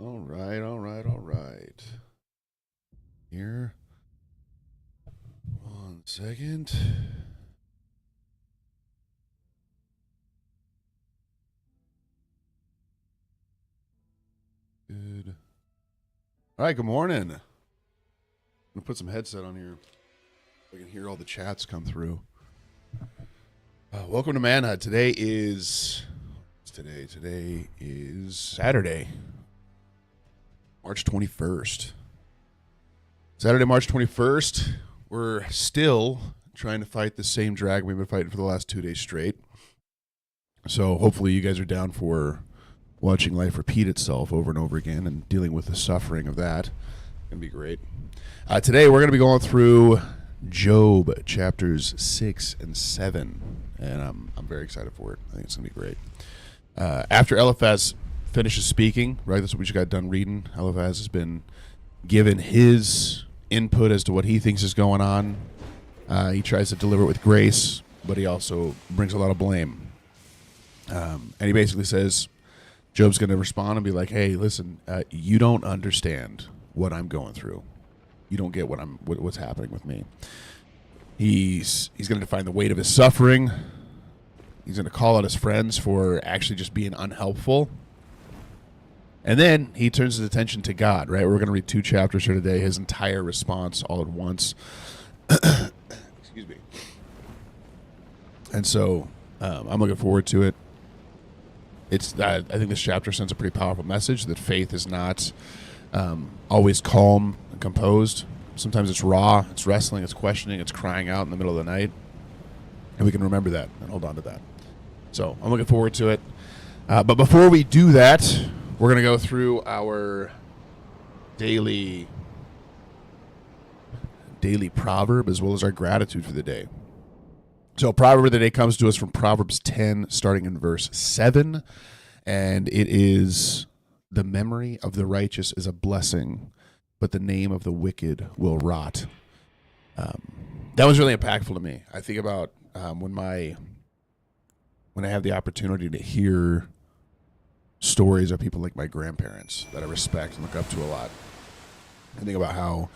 All right, all right, all right. Here. 1 second. Good. All right, good morning. I'm going to put some headset on here so I can hear all the chats come through. Welcome to Manhunt. Today is Saturday, March 21st. Saturday, March 21st. We're still trying to fight the same dragon we've been fighting for the last 2 days straight. So hopefully you guys are down for watching life repeat itself over and over again and dealing with the suffering of that. It's going to be great. Today we're going to be going through Job chapters 6 and 7, and I'm very excited for it. I think it's going to be great. After Eliphaz finishes speaking, right, that's what we just got done reading. Eliphaz has been given his input as to what he thinks is going on. He tries to deliver it with grace, but he also brings a lot of blame. And he basically says, Job's going to respond and be like, hey, listen, you don't understand what I'm going through. You don't get what's happening with me. He's going to define the weight of his suffering. He's going to call out his friends for actually just being unhelpful. And then he turns his attention to God, right? We're going to read 2 chapters here today, his entire response all at once. Excuse me. And so I'm looking forward to it. I think this chapter sends a pretty powerful message that faith is not always calm and composed. Sometimes it's raw, it's wrestling, it's questioning, it's crying out in the middle of the night. And we can remember that and hold on to that. So I'm looking forward to it. But before we do that, we're going to go through our daily proverb as well as our gratitude for the day. So proverb of the day comes to us from Proverbs 10, starting in verse 7. And it is, the memory of the righteous is a blessing, but the name of the wicked will rot. That was really impactful to me. I think about when I have the opportunity to hear stories of people like my grandparents that I respect and look up to a lot. I think about how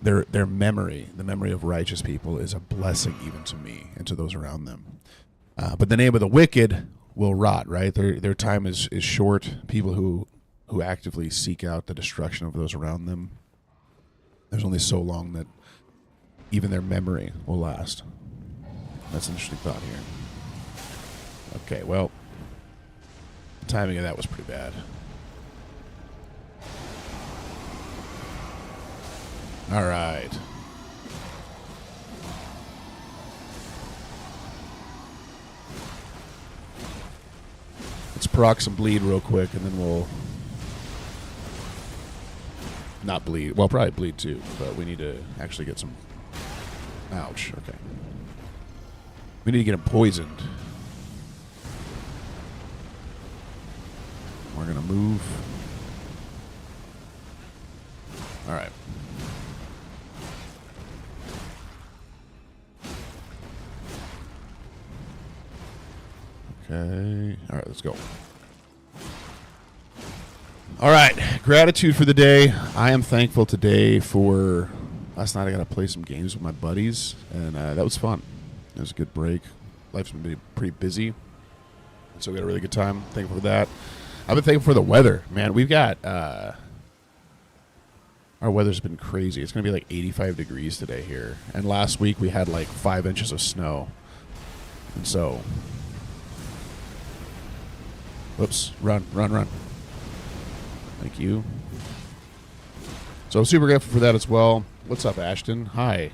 their memory, the memory of righteous people, is a blessing even to me and to those around them. But the name of the wicked will rot, right? Their time is short. People who actively seek out the destruction of those around them, there's only so long that even their memory will last. That's an interesting thought here. Okay, well, the timing of that was pretty bad. All right. Let's proc some bleed real quick, and then we'll not bleed. Well, probably bleed too, but we need to actually get some. Ouch. Okay. We need to get him poisoned. We're going to move. All right. Okay. All right, let's go. All right. Gratitude for the day. I am thankful today for last night I got to play some games with my buddies, and that was fun. It was a good break. Life's been pretty busy, and so we had a really good time. Thankful for that. I've been thankful for the weather. Man, we've got our weather's been crazy. It's going to be like 85 degrees today here, and last week we had like 5 inches of snow, and so... Whoops, run. Thank you. So I'm super grateful for that as well. What's up, Ashton? Hi.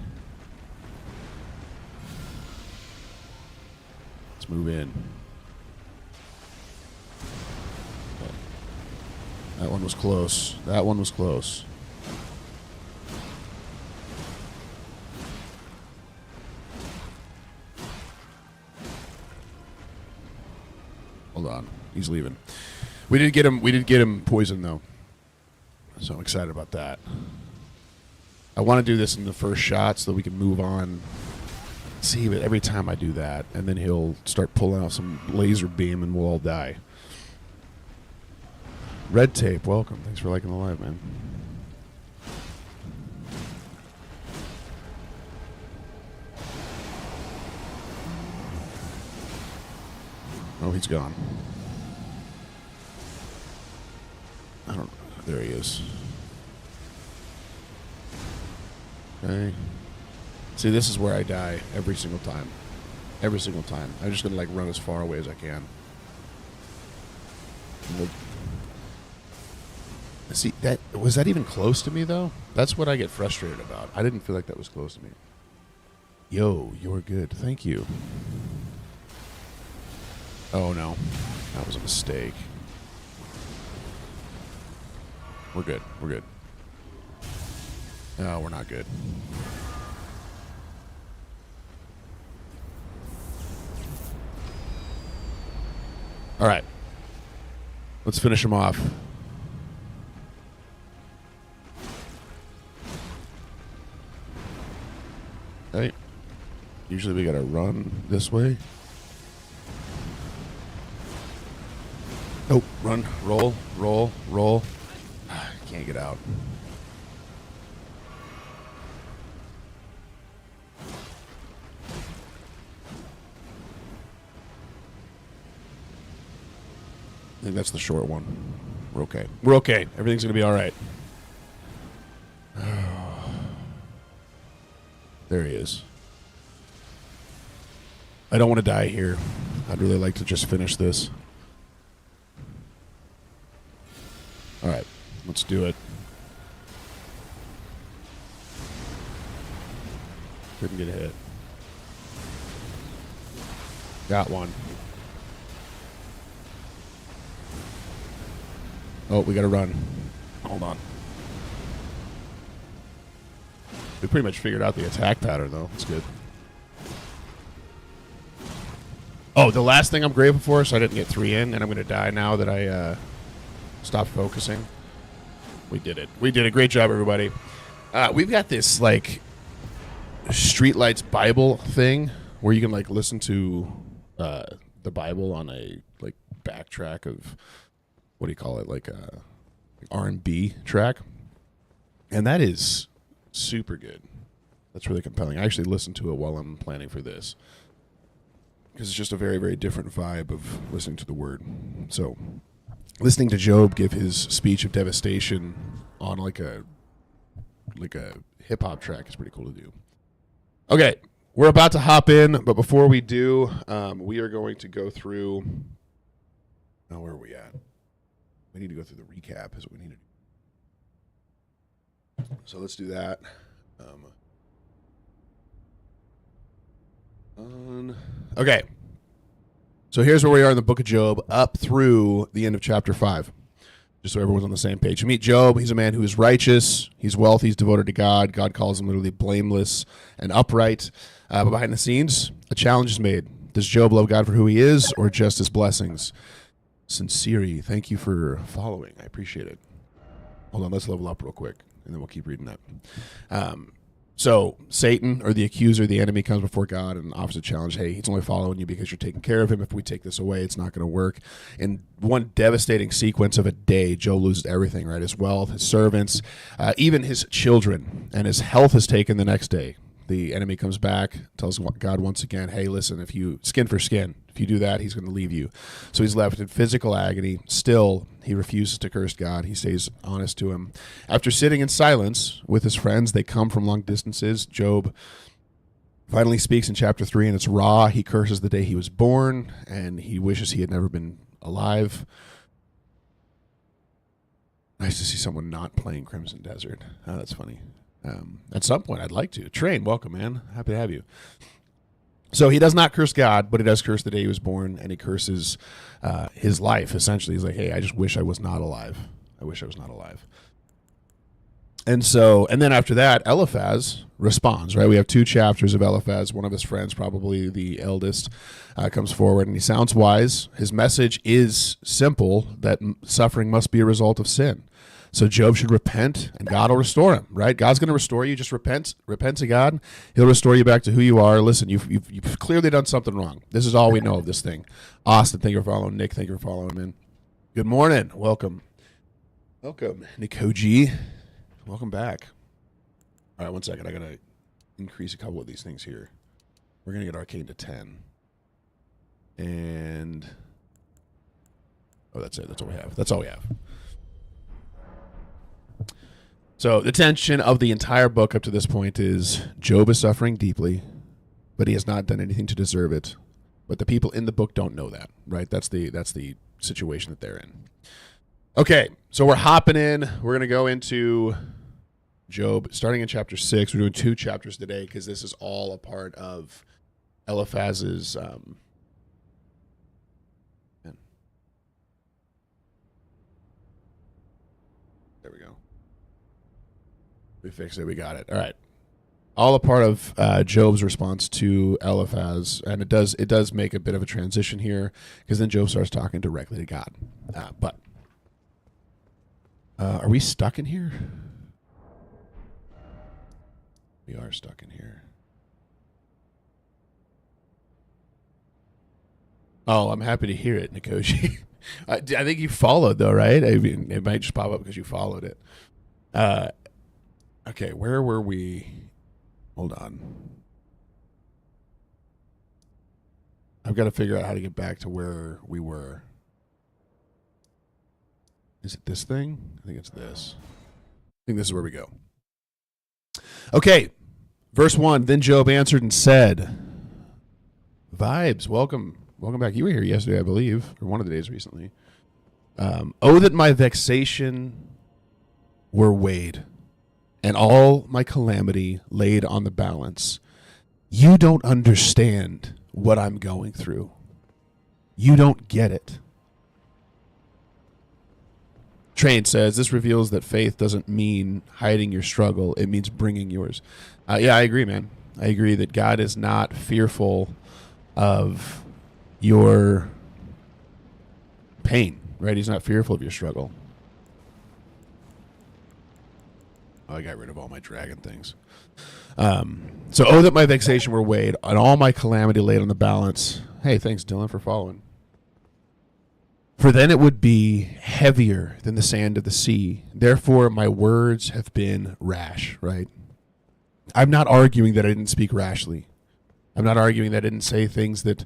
Let's move in. Okay. That one was close. Hold on. He's leaving. We did get him poisoned though. So I'm excited about that. I want to do this in the first shot so that we can move on. See, but every time I do that, and then he'll start pulling out some laser beam and we'll all die. Red Tape, welcome. Thanks for liking the live, man. Oh, he's gone. I don't know. There he is. Okay. See, this is where I die every single time. Every single time. I'm just going to, like, run as far away as I can. See, was that even close to me, though? That's what I get frustrated about. I didn't feel like that was close to me. Yo, you're good. Thank you. Oh, no. That was a mistake. We're good. We're good. No, we're not good. All right. Let's finish him off. Okay. Usually we got to run this way. Oh, run, roll, roll, roll. Can't get out. I think that's the short one. We're okay. We're okay. Everything's going to be all right. There he is. I don't want to die here. I'd really like to just finish this. All right. Let's do it. Couldn't get hit. Got one. Oh, we got to run. Hold on. We pretty much figured out the attack pattern, though. That's good. Oh, the last thing I'm grateful for, so I didn't get 3 in, and I'm going to die now that I stopped focusing. We did it. We did a great job, everybody. We've got this, like, Streetlights Bible thing where you can, like, listen to the Bible on a, like, backtrack of, what do you call it, like a R&B track. And that is super good. That's really compelling. I actually listened to it while I'm planning for this because it's just a very, very different vibe of listening to the Word. So listening to Job give his speech of devastation on like a hip-hop track is pretty cool to do. Okay, we're about to hop in, but before we do, we are going to go through... Oh, where are we at? We need to go through the recap is what we need to do. So let's do that. Okay. So here's where we are in the book of Job up through the end of chapter 5. Just so everyone's on the same page. You meet Job. He's a man who is righteous. He's wealthy. He's devoted to God. God calls him literally blameless and upright. But behind the scenes, a challenge is made. Does Job love God for who he is or just his blessings? Sincere, thank you for following. I appreciate it. Hold on, let's level up real quick, and then we'll keep reading that. So Satan, or the accuser, the enemy, comes before God and offers a challenge. Hey, he's only following you because you're taking care of him. If we take this away, it's not going to work. In one devastating sequence of a day, Job loses everything, right? His wealth, his servants, even his children, and his health is taken the next day. The enemy comes back, tells God once again, hey, listen, if you skin for skin, if you do that, he's going to leave you. So he's left in physical agony. Still, he refuses to curse God. He stays honest to him. After sitting in silence with his friends, they come from long distances. Job finally speaks in chapter 3, and it's raw. He curses the day he was born, and he wishes he had never been alive. Nice to see someone not playing Crimson Desert. Oh, that's funny. At some point, I'd like to. Train, welcome, man. Happy to have you. So he does not curse God, but he does curse the day he was born, and he curses his life. Essentially, he's like, hey, I just wish I was not alive. I wish I was not alive. And then after that, Eliphaz responds, right? We have 2 chapters of Eliphaz. One of his friends, probably the eldest, comes forward, and he sounds wise. His message is simple, that suffering must be a result of sin. So Job should repent, and God will restore him, right? God's going to restore you. Just repent to God. He'll restore you back to who you are. Listen, you've clearly done something wrong. This is all we know of this thing. Austin, thank you for following. Nick, thank you for following, man. Good morning. Welcome. Welcome, Nikoji. Welcome back. All right, one second. I got to increase a couple of these things here. We're going to get Arcane to 10. And... oh, that's it. That's all we have. That's all we have. So the tension of the entire book up to this point is Job is suffering deeply, but he has not done anything to deserve it. But the people in the book don't know that, right? That's the situation that they're in. Okay, so we're hopping in. We're going to go into Job, starting in chapter 6. We're doing 2 chapters today because this is all a part of Eliphaz's... there we go. We fixed it. We got it. All right. All a part of Job's response to Eliphaz, and it does make a bit of a transition here because then Job starts talking directly to God. But are we stuck in here? We are stuck in here. Oh, I'm happy to hear it, Nikoji. I think you followed, though, right? I mean, it might just pop up because you followed it. Okay, where were we? Hold on. I've got to figure out how to get back to where we were. Is it this thing? I think it's this. I think this is where we go. Okay, verse 1. Then Job answered and said, Vibes, welcome back. You were here yesterday, I believe, or one of the days recently. Oh, that my vexation were weighed, and all my calamity laid on the balance. You don't understand what I'm going through. You don't get it. Train says, this reveals that faith doesn't mean hiding your struggle. It means bringing yours. Yeah, I agree, man. I agree that God is not fearful of your pain, right? He's not fearful of your struggle. Oh, I got rid of all my dragon things. So, oh, that my vexation were weighed, and all my calamity laid on the balance. Hey, thanks, Dylan, for following. For then it would be heavier than the sand of the sea. Therefore, my words have been rash, right? I'm not arguing that I didn't speak rashly. I'm not arguing that I didn't say things that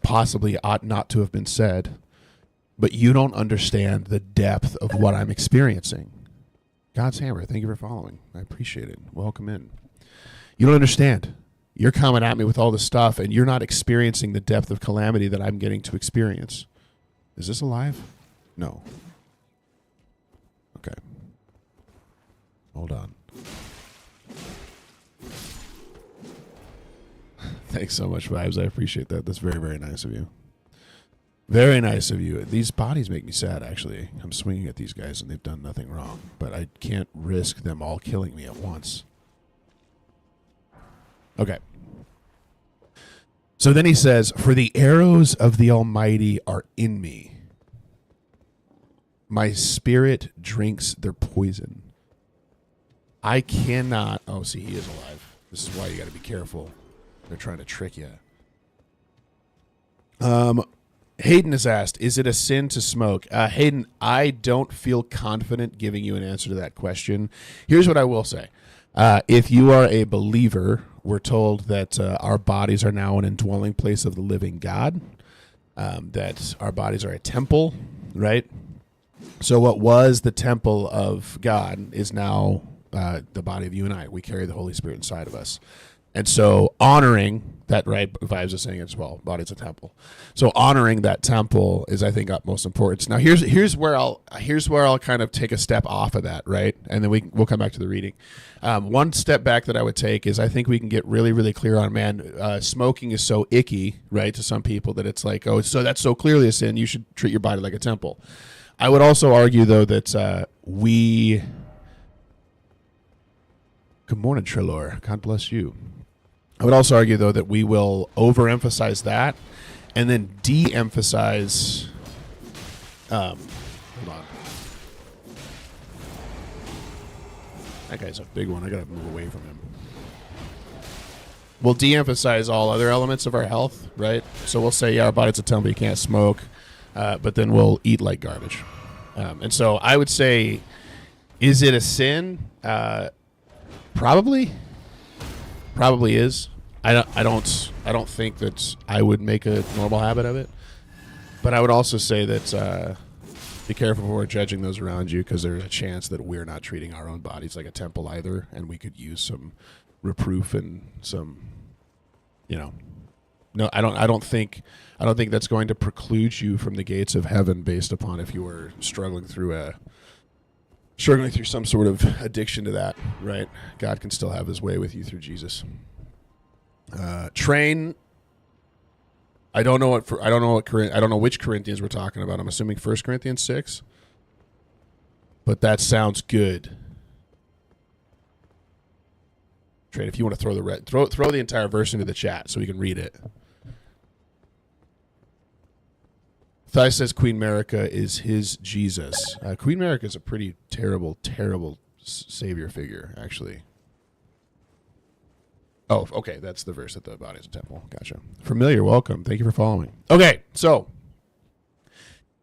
possibly ought not to have been said. But you don't understand the depth of what I'm experiencing. God's Hammer, thank you for following. I appreciate it. Welcome in. You don't understand. You're coming at me with all this stuff, and you're not experiencing the depth of calamity that I'm getting to experience. Is this alive? No. Okay. Hold on. Thanks so much, Vibes. I appreciate that. That's very, very nice of you. Very nice of you. These bodies make me sad, actually. I'm swinging at these guys, and they've done nothing wrong. But I can't risk them all killing me at once. Okay. So then he says, for the arrows of the Almighty are in me. My spirit drinks their poison. I cannot... oh, see, he is alive. This is why you got to be careful. They're trying to trick you. Hayden has asked, is it a sin to smoke? Hayden, I don't feel confident giving you an answer to that question. Here's what I will say. If you are a believer, we're told that our bodies are now an indwelling place of the living God, that our bodies are a temple, right? So what was the temple of God is now the body of you and I. We carry the Holy Spirit inside of us. And so honoring that, right, Vibes is saying it as well, body's a temple. So honoring that temple is, I think, utmost importance. Now here's where I'll kind of take a step off of that, right? And then we'll come back to the reading. One step back that I would take is I think we can get really, really clear on, man, smoking is so icky, right, to some people that it's like, oh, so that's so clearly a sin, you should treat your body like a temple. I would also argue, though, that good morning, Trelor. God bless you. I would also argue, though, that we will overemphasize that and then de-emphasize... hold on. That guy's a big one. I got to move away from him. We'll de-emphasize all other elements of our health, right? So we'll say, yeah, our body's a temple, you can't smoke, but then we'll eat like garbage. And so I would say, is it a sin? Probably is. I don't think that I would make a normal habit of it. But I would also say that be careful before judging those around you, because there's a chance that we're not treating our own bodies like a temple either, and we could use some reproof and some, No, I don't think that's going to preclude you from the gates of heaven based upon if you were struggling through some sort of addiction to that, right? God can still have his way with you through Jesus. Train. I don't know which Corinthians we're talking about. I'm assuming 1 Corinthians 6. But that sounds good. Train, if you want to throw the entire verse into the chat so we can read it. Thai says Queen America is his Jesus. Queen America is a pretty terrible, terrible savior figure, actually. Oh, okay, that's the verse at the body is a temple. Gotcha. Familiar, welcome. Thank you for following. Okay, so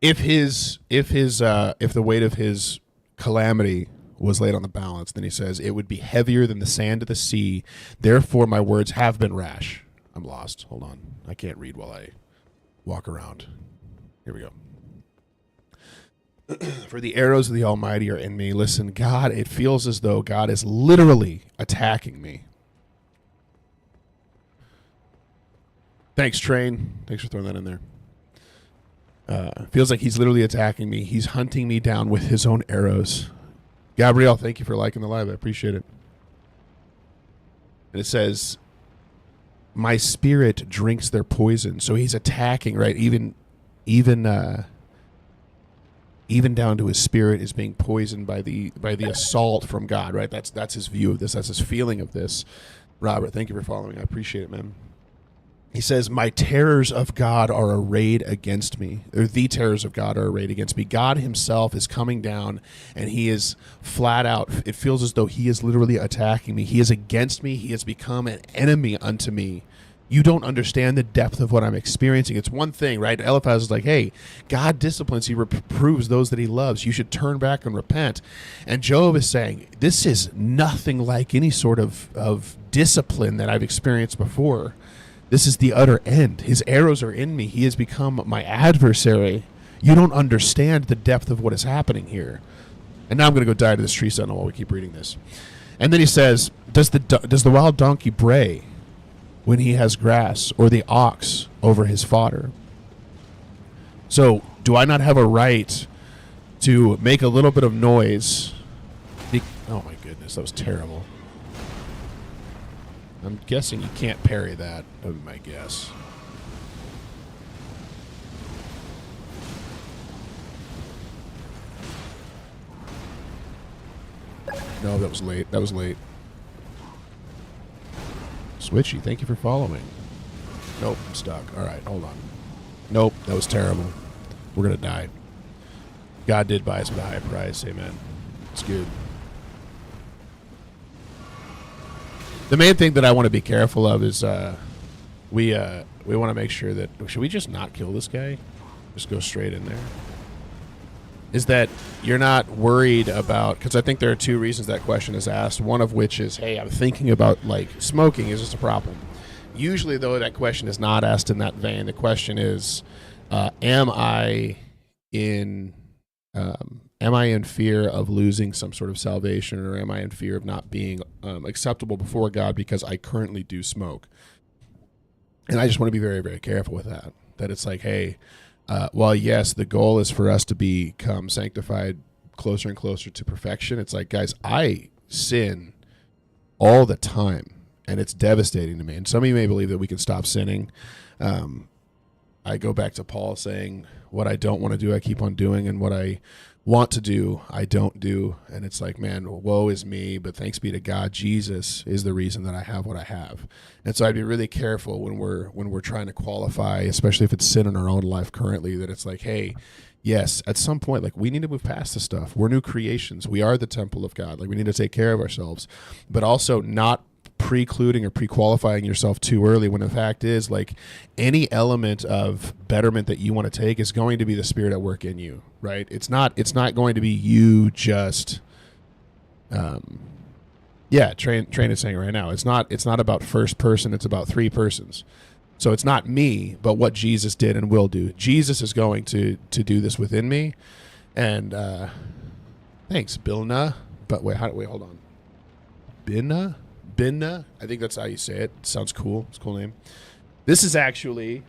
if the weight of his calamity was laid on the balance, then he says it would be heavier than the sand of the sea. Therefore, my words have been rash. I'm lost. Hold on, I can't read while I walk around. Here we go. For the arrows of the Almighty are in me. Listen, God, it feels as though God is literally attacking me. Thanks, Train. Thanks for throwing that in there. Feels like he's literally attacking me. He's hunting me down with his own arrows. Gabrielle, thank you for liking the live. I appreciate it. And it says, my spirit drinks their poison. So he's attacking, right? Even down to his spirit is being poisoned by the assault from God, right? That's his view of this. That's his feeling of this. Robert, thank you for following. I appreciate it, man. He says, my terrors of God are arrayed against me. Or the terrors of God are arrayed against me. God himself is coming down, and he is flat out. It feels as though he is literally attacking me. He is against me. He has become an enemy unto me. You don't understand the depth of what I'm experiencing. It's one thing, right? Eliphaz is like, hey, God disciplines. He reproves those that he loves. You should turn back and repent. And Job is saying, this is nothing like any sort of discipline that I've experienced before. This is the utter end. His arrows are in me. He has become my adversary. You don't understand the depth of what is happening here. And now I'm going to go die to this tree sentinel while we keep reading this. And then he says, does the wild donkey bray when he has grass, or the ox over his fodder? So do I not have a right to make a little bit of noise? Oh my goodness, that was terrible. I'm guessing you can't parry that. That would be my guess. No, that was late. Switchy, thank you for following. Nope, I'm stuck. All right, hold on. Nope, that was terrible. We're going to die. God did buy us with a high price. Amen. It's good. The main thing that I want to be careful of is we want to make sure that... Should we just not kill this guy? Just go straight in there? Is that you're not worried about... Because I think there are two reasons that question is asked. One of which is, hey, I'm thinking about, like, smoking. Is this a problem? Usually, though, that question is not asked in that vein. The question is, am I in fear of losing some sort of salvation, or am I in fear of not being acceptable before God because I currently do smoke? And I just want to be very, very careful with that. That it's like, hey, while yes, the goal is for us to become sanctified closer and closer to perfection, it's like, guys, I sin all the time, and it's devastating to me. And some of you may believe that we can stop sinning. I go back to Paul saying, what I don't want to do, I keep on doing, and what I want to do, I don't do. And it's like, man, woe is me, but thanks be to God, Jesus is the reason that I have what I have. And so I'd be really careful when we're trying to qualify, especially if it's sin in our own life currently, that it's like, hey, yes, at some point, like, we need to move past this stuff. We're new creations. We are the temple of God. Like, we need to take care of ourselves, but also not precluding or pre-qualifying yourself too early, when the fact is, like, any element of betterment that you want to take is going to be the Spirit at work in you, right? It's not going to be you just Train is saying right now, it's not about first person, it's about three persons. So it's not me, but what Jesus did and will do. Jesus is going to do this within me. And thanks, Bilna. But wait, hold on. Binna? I think that's how you say it. Sounds cool. It's a cool name. This is actually,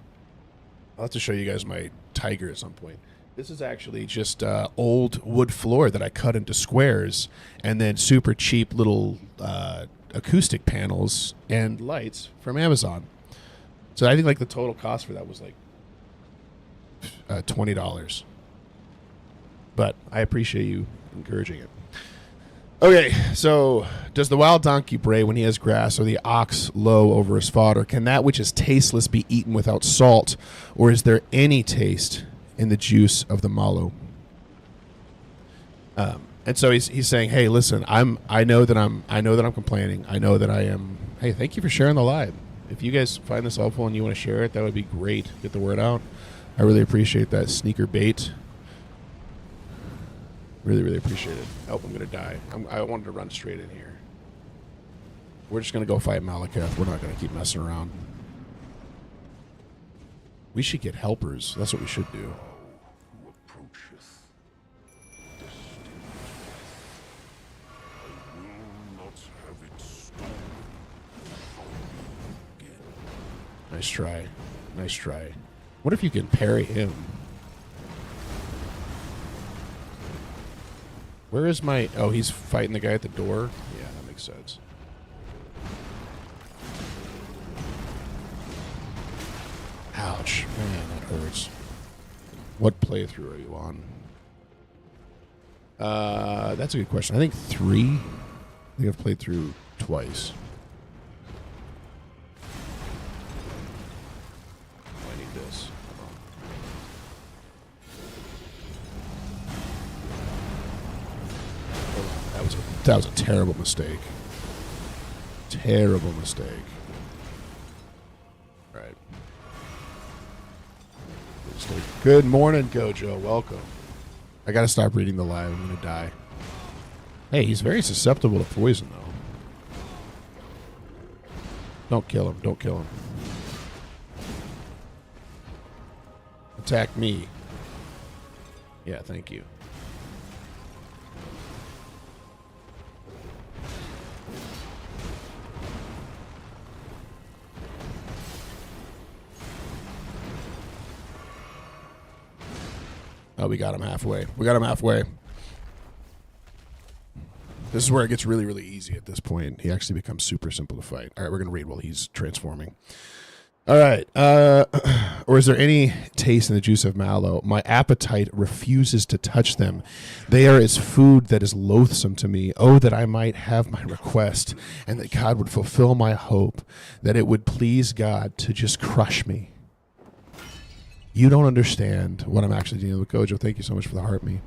I'll have to show you guys my tiger at some point. This is actually just old wood floor that I cut into squares, and then super cheap little acoustic panels and lights from Amazon. So I think like the total cost for that was like $20. But I appreciate you encouraging it. Okay, so does the wild donkey bray when he has grass, or the ox low over his fodder? Can that which is tasteless be eaten without salt, or is there any taste in the juice of the mallow? And so he's saying, hey, listen, I know that I'm complaining. I know that I am. Hey, thank you for sharing the live. If you guys find this helpful and you want to share it, that would be great. Get the word out. I really appreciate that. Sneaker bait. Really, really appreciate it. Oh, I'm going to die. I wanted to run straight in here. We're just going to go fight Malekith. We're not going to keep messing around. We should get helpers. That's what we should do. Nice try. Nice try. What if you can parry him? Where is my... Oh, he's fighting the guy at the door? Yeah, that makes sense. Ouch. Man, that hurts. What playthrough are you on? That's a good question. I think 3. I think I've played through twice. I need this. That was a terrible mistake. Terrible mistake. Right. Good morning, Gojo. Welcome. I gotta stop reading the live. I'm gonna die. Hey, he's very susceptible to poison, though. Don't kill him. Don't kill him. Attack me. Yeah, thank you. Oh, we got him halfway. We got him halfway. This is where it gets really, really easy at this point. He actually becomes super simple to fight. All right, we're going to read while he's transforming. All right. Or is there any taste in the juice of mallow? My appetite refuses to touch them. They are as food that is loathsome to me. Oh, that I might have my request, and that God would fulfill my hope, that it would please God to just crush me. You don't understand what I'm actually dealing with, Gojo. Thank you so much for the heart me.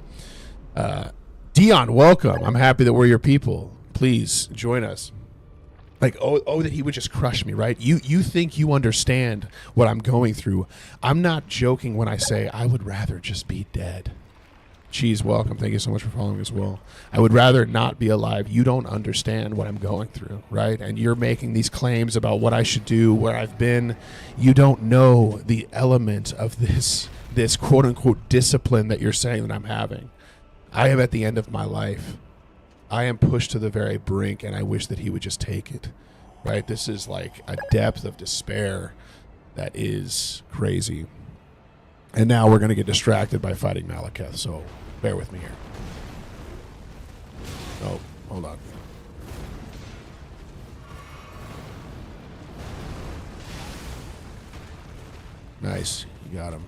Dion, welcome. I'm happy that we're your people. Please join us. Like, oh, that he would just crush me, right? You think you understand what I'm going through. I'm not joking when I say I would rather just be dead. Cheese, welcome. Thank you so much for following as well. I would rather not be alive. You don't understand what I'm going through, right? And you're making these claims about what I should do, where I've been. You don't know the element of this quote-unquote discipline that you're saying that I'm having. I am at the end of my life. I am pushed to the very brink, and I wish that he would just take it, right? This is like a depth of despair that is crazy. And now we're going to get distracted by fighting Malekith, so bear with me here. Oh, hold on. Nice. You got him.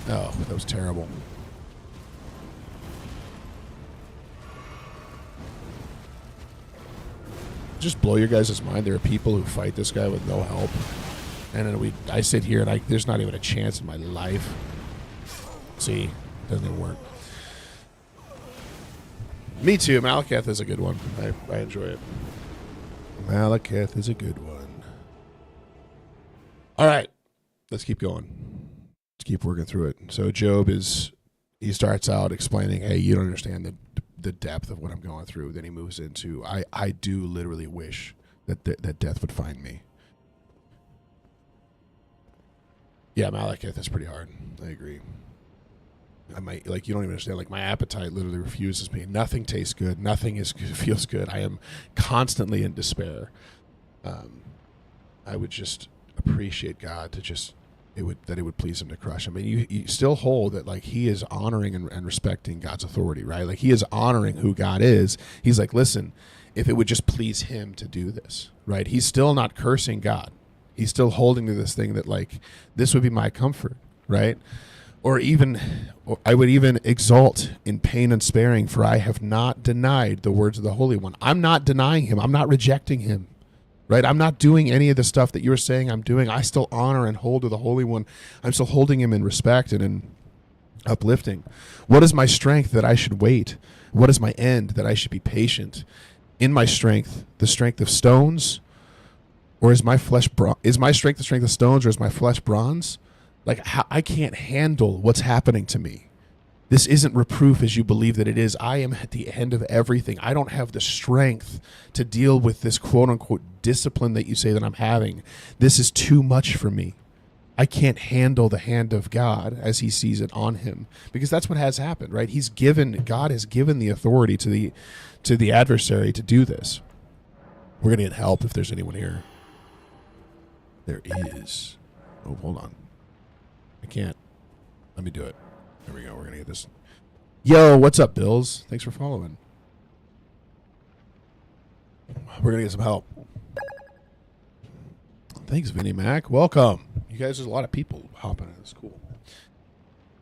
Oh, that was terrible. Just blow your guys' mind. There are people who fight this guy with no help. And then I sit here and there's not even a chance in my life. See, doesn't even work. Me too. Malekith is a good one. I enjoy it. Malekith is a good one. All right. Let's keep going. Let's keep working through it. So Job he starts out explaining, hey, you don't understand the depth of what I'm going through. Then he moves into, I do literally wish that death would find me. Yeah, Malekith is pretty hard. I agree. I might, like, you don't even understand. Like, my appetite literally refuses me. Nothing tastes good. Nothing feels good. I am constantly in despair. I would just appreciate God to just, it would please him to crush him. I mean, you still hold that, like, he is honoring and respecting God's authority, right? Like, he is honoring who God is. He's like, listen, if it would just please him to do this, right? He's still not cursing God. He's still holding to this thing that, like, this would be my comfort, right? Or I would even exult in pain and sparing, for I have not denied the words of the Holy One. I'm not denying him. I'm not rejecting him, right? I'm not doing any of the stuff that you're saying I'm doing. I still honor and hold to the Holy One. I'm still holding him in respect and in uplifting. What is my strength that I should wait? What is my end that I should be patient? In my strength, the strength of stones, or is my flesh is my strength the strength of stones, or is my flesh bronze? Like, I can't handle what's happening to me. This isn't reproof as you believe that it is. I am at the end of everything. I don't have the strength to deal with this quote-unquote discipline that you say that I'm having. This is too much for me. I can't handle the hand of God as he sees it on him, because that's what has happened, right? God has given the authority to the adversary to do this. We're going to get help if there's anyone here. There is. Oh, hold on. I can't. Let me do it. There we go. We're going to get this. Yo, what's up, Bills? Thanks for following. We're going to get some help. Thanks, Vinnie Mac. Welcome. You guys, there's a lot of people hopping in. It's cool.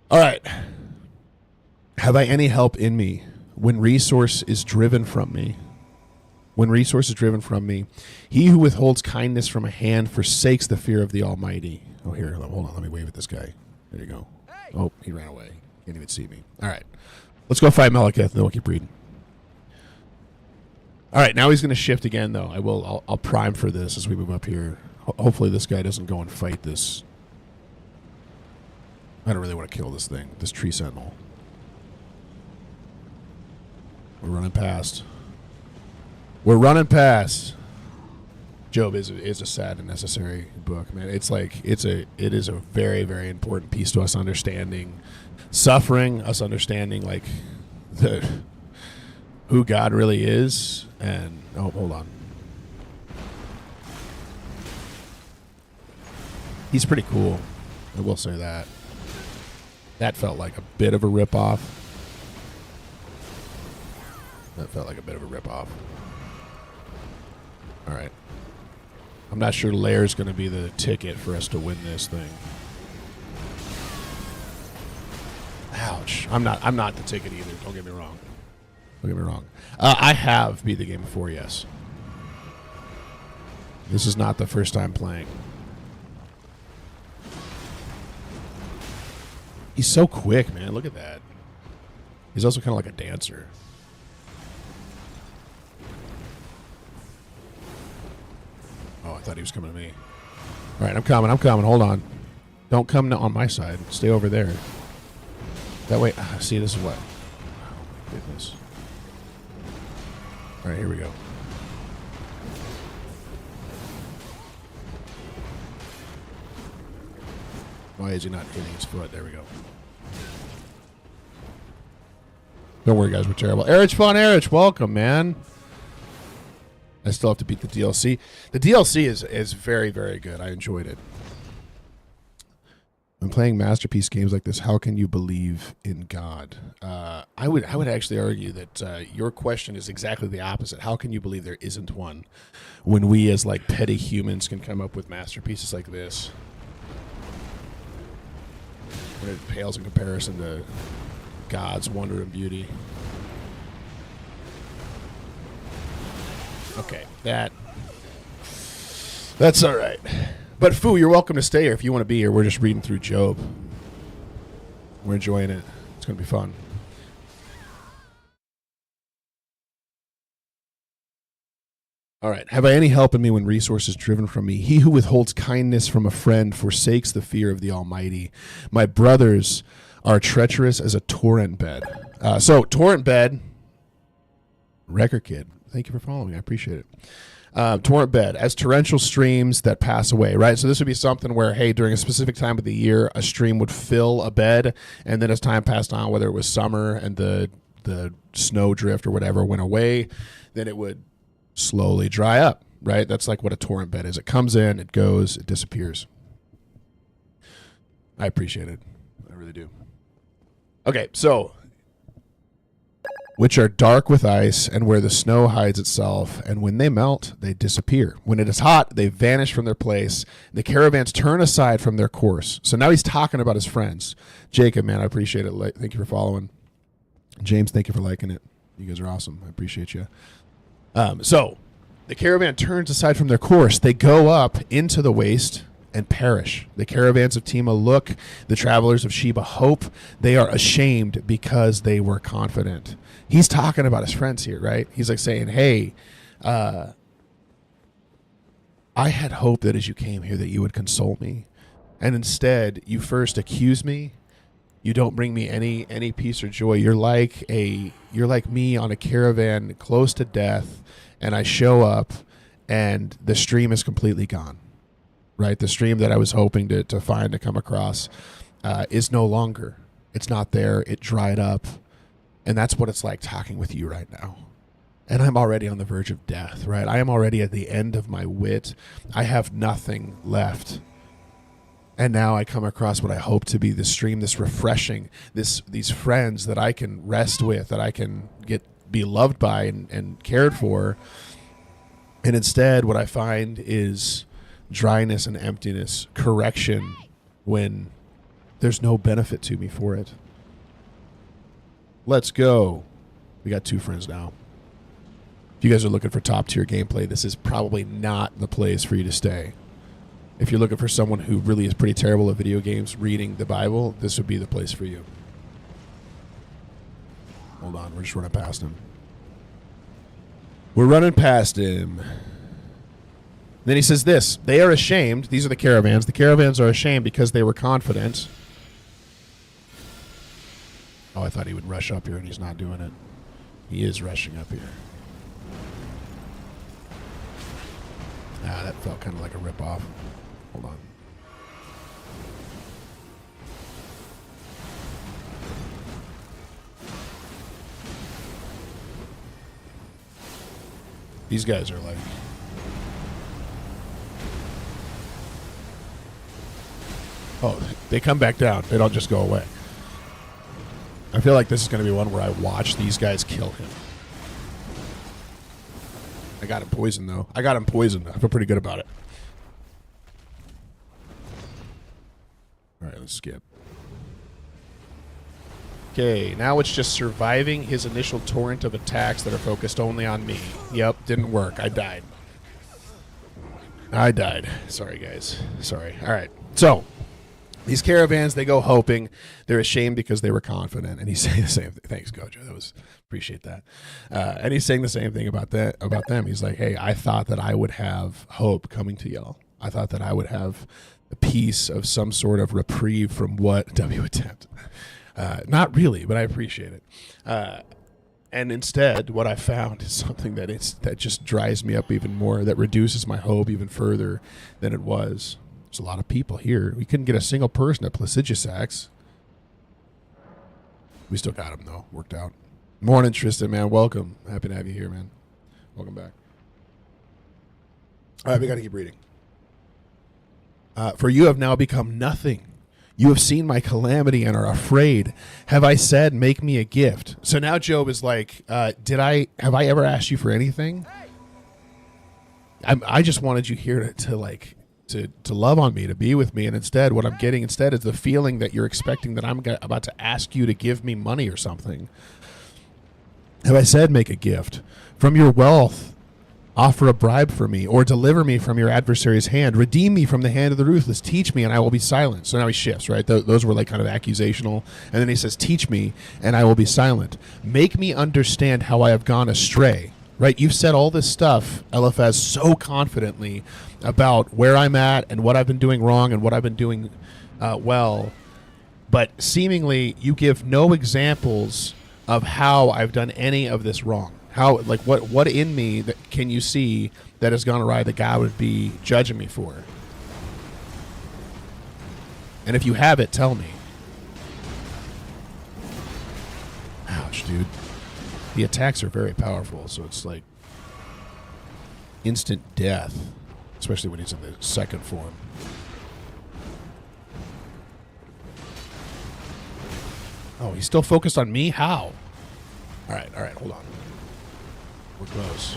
All right. Have I any help in me when resource is driven from me? When resource is driven from me, he who withholds kindness from a hand forsakes the fear of the Almighty. Oh, here, hold on. Let me wave at this guy. There you go. Hey. Oh, he ran away. Can't even see me. All right. Let's go fight Malekith, and then we'll keep reading. All right, now he's going to shift again, though. I'll prime for this as we move up here. Hopefully this guy doesn't go and fight this. I don't really want to kill this thing, this tree sentinel. We're running past. We're running past. Job is a sad and necessary book, man. It's like it is a very, very important piece to us understanding suffering, us understanding like who God really is. And oh, hold on, he's pretty cool. I will say that. That felt like a bit of a ripoff. All right. I'm not sure Lair's going to be the ticket for us to win this thing. Ouch. I'm not the ticket either. Don't get me wrong. I have beat the game before, yes. This is not the first time playing. He's so quick, man. Look at that. He's also kind of like a dancer. Oh, I thought he was coming to me. All right, I'm coming. Hold on. Don't come on my side. Stay over there. That way. See, this is what. Oh, my goodness. All right, here we go. Why is he not hitting his foot? There we go. Don't worry, guys. We're terrible. Erich Fun Erich, welcome, man. I still have to beat the DLC. The DLC is very, very good. I enjoyed it. When playing masterpiece games like this, how can you believe in God? I would actually argue that your question is exactly the opposite. How can you believe there isn't one when we as like petty humans can come up with masterpieces like this? And it pales in comparison to God's wonder and beauty. Okay, that's all right. But Fu, you're welcome to stay here if you want to be here. We're just reading through Job. We're enjoying it. It's going to be fun. All right. Have I any help in me when resource is driven from me? He who withholds kindness from a friend forsakes the fear of the Almighty. My brothers are treacherous as a torrent bed. So torrent bed, Wrecker Kid. Thank you for following. I appreciate it. Torrent bed, as torrential streams that pass away, right? So this would be something where, hey, during a specific time of the year, a stream would fill a bed, and then as time passed on, whether it was summer and the snow drift or whatever went away, then it would slowly dry up, right? That's like what a torrent bed is. It comes in, it goes, it disappears. I appreciate it. I really do. Okay, so which are dark with ice and where the snow hides itself, and when they melt, they disappear. When it is hot, they vanish from their place. The caravans turn aside from their course. So now he's talking about his friends. Jacob, man, I appreciate it. Thank you for following. James, thank you for liking it. You guys are awesome. I appreciate you. So the caravan turns aside from their course. They go up into the waste and perish. The caravans of Tema look. The travelers of Sheba hope. They are ashamed because they were confident. He's talking about his friends here, right? He's like saying, hey, I had hope that as you came here that you would console me. And instead, you first accuse me. You don't bring me any peace or joy. You're like me on a caravan close to death, and I show up, and the stream is completely gone. Right, the stream that I was hoping to find, to come across, is no longer. It's not there. It dried up, and that's what it's like talking with you right now. And I'm already on the verge of death. Right, I am already at the end of my wit. I have nothing left. And now I come across what I hope to be this stream, this refreshing, these friends that I can rest with, that I can be loved by and cared for. And instead, what I find is dryness and emptiness, correction, when there's no benefit to me for it. Let's go. We got 2 friends now. If you guys are looking for top tier gameplay, this is probably not the place for you to stay. If you're looking for someone who really is pretty terrible at video games, reading the Bible, this would be the place for you. Hold on, we're just running past him. We're running past him. Then he says this, they are ashamed. These are the caravans. The caravans are ashamed because they were confident. Oh, I thought he would rush up here, and he's not doing it. He is rushing up here. Ah, that felt kind of like a ripoff. Hold on. These guys are like... Oh, they come back down. They don't just go away. I feel like this is going to be one where I watch these guys kill him. I got him poisoned, though. I feel pretty good about it. All right, let's skip. Okay, now it's just surviving his initial torrent of attacks that are focused only on me. Yep, didn't work. I died. Sorry, guys. Sorry. All right. So, these caravans, they go hoping. They're ashamed because they were confident. And he's saying the same thing. Thanks, Gojo. Appreciate that. And he's saying the same thing about them. He's like, hey, I thought that I would have hope coming to y'all. I thought that I would have a piece of some sort of reprieve from what W attempt. Not really, but I appreciate it. And instead, what I found is something that just dries me up even more, that reduces my hope even further than it was. There's a lot of people here. We couldn't get a single person at Placidusax. We still got him, though. Worked out. Morning, Tristan, man. Welcome. Happy to have you here, man. Welcome back. All right, we got to keep reading. For you have now become nothing. You have seen my calamity and are afraid. Have I said, make me a gift? So now Job is like, have I ever asked you for anything? I just wanted you here to love on me, to be with me. And instead, what I'm getting is the feeling that you're expecting that I'm about to ask you to give me money or something. Have I said, make a gift? From your wealth, offer a bribe for me, or deliver me from your adversary's hand. Redeem me from the hand of the ruthless. Teach me, and I will be silent. So now he shifts, right? Those were like kind of accusational. And then he says, teach me, and I will be silent. Make me understand how I have gone astray. right? You've said all this stuff, LFS, so confidently about where I'm at and what I've been doing wrong and what I've been doing well. But seemingly you give no examples of how I've done any of this wrong. How, like, what in me that can you see that has gone awry that God would be judging me for? And if you have it, tell me. Ouch, dude. The attacks are very powerful, so it's like instant death, especially when he's in the second form. Oh, he's still focused on me? How? All right, hold on. We're close.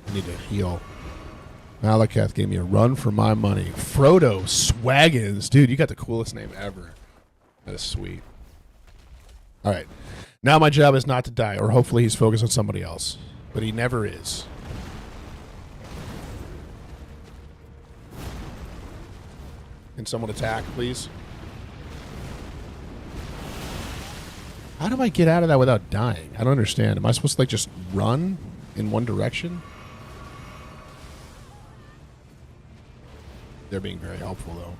I need to heal. Malakath gave me a run for my money. Frodo Swaggins. Dude, you got the coolest name ever. That is sweet. All right. Now my job is not to die, or hopefully he's focused on somebody else. But he never is. Can someone attack, please? How do I get out of that without dying? I don't understand. Am I supposed to, like, just run in one direction? They're being very helpful, though.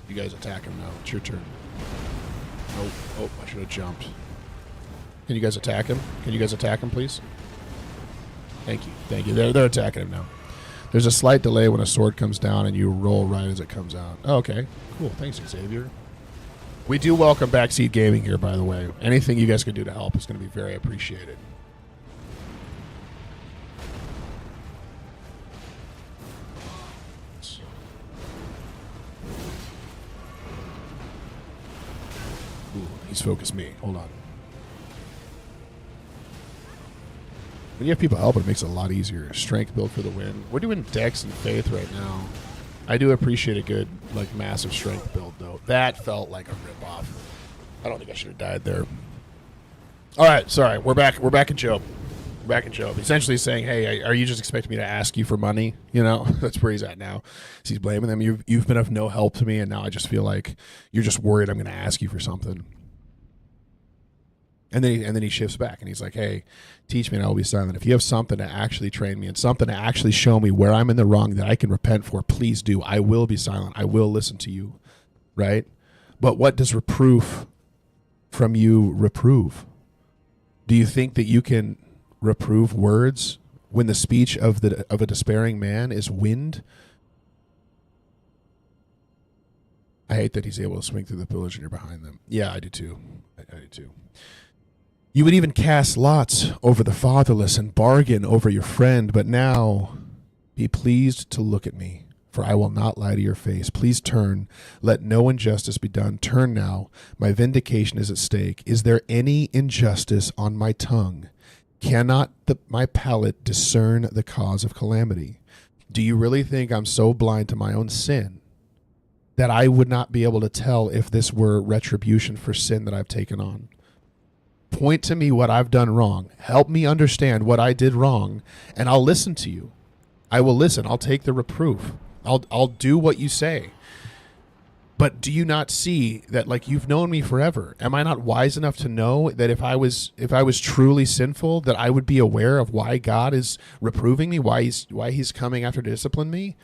You guys attack him now. It's your turn. Oh, I should have jumped. Can you guys attack him? Can you guys attack him, please? Thank you. They're attacking him now. There's a slight delay when a sword comes down and you roll right as it comes out. Oh, okay. Cool. Thanks, Xavier. We do welcome Backseat Gaming here, by the way. Anything you guys can do to help is going to be very appreciated. Ooh, he's focused me. Hold on. When you have people help, it makes it a lot easier. Strength build for the win. We're doing Dex and Faith right now. I do appreciate a good, like, massive strength build, though. That felt like a ripoff. I don't think I should have died there. All right, sorry. We're back in Job. We're back in Job. Essentially saying, hey, are you just expecting me to ask you for money? You know, that's where he's at now. So he's blaming them. You've been of no help to me, and now I just feel like you're just worried I'm going to ask you for something. And then he shifts back and he's like, hey, teach me and I will be silent. If you have something to actually train me and something to actually show me where I'm in the wrong that I can repent for, please do. I will be silent. I will listen to you. Right? But what does reproof from you reprove? Do you think that you can reprove words when the speech of a despairing man is wind? I hate that he's able to swing through the pillars and you're behind them. Yeah, I do too. I do too. You would even cast lots over the fatherless and bargain over your friend, but now be pleased to look at me, for I will not lie to your face. Please turn. Let no injustice be done. Turn now. My vindication is at stake. Is there any injustice on my tongue? Cannot my palate discern the cause of calamity? Do you really think I'm so blind to my own sin that I would not be able to tell if this were retribution for sin that I've taken on? Point to me what I've done wrong. Help me understand what I did wrong, and I'll listen to you. I will listen. I'll take the reproof. I'll do what you say. But do you not see that, like, you've known me forever? Am I not wise enough to know that if I was truly sinful, that I would be aware of why God is reproving me, why he's coming after to discipline me?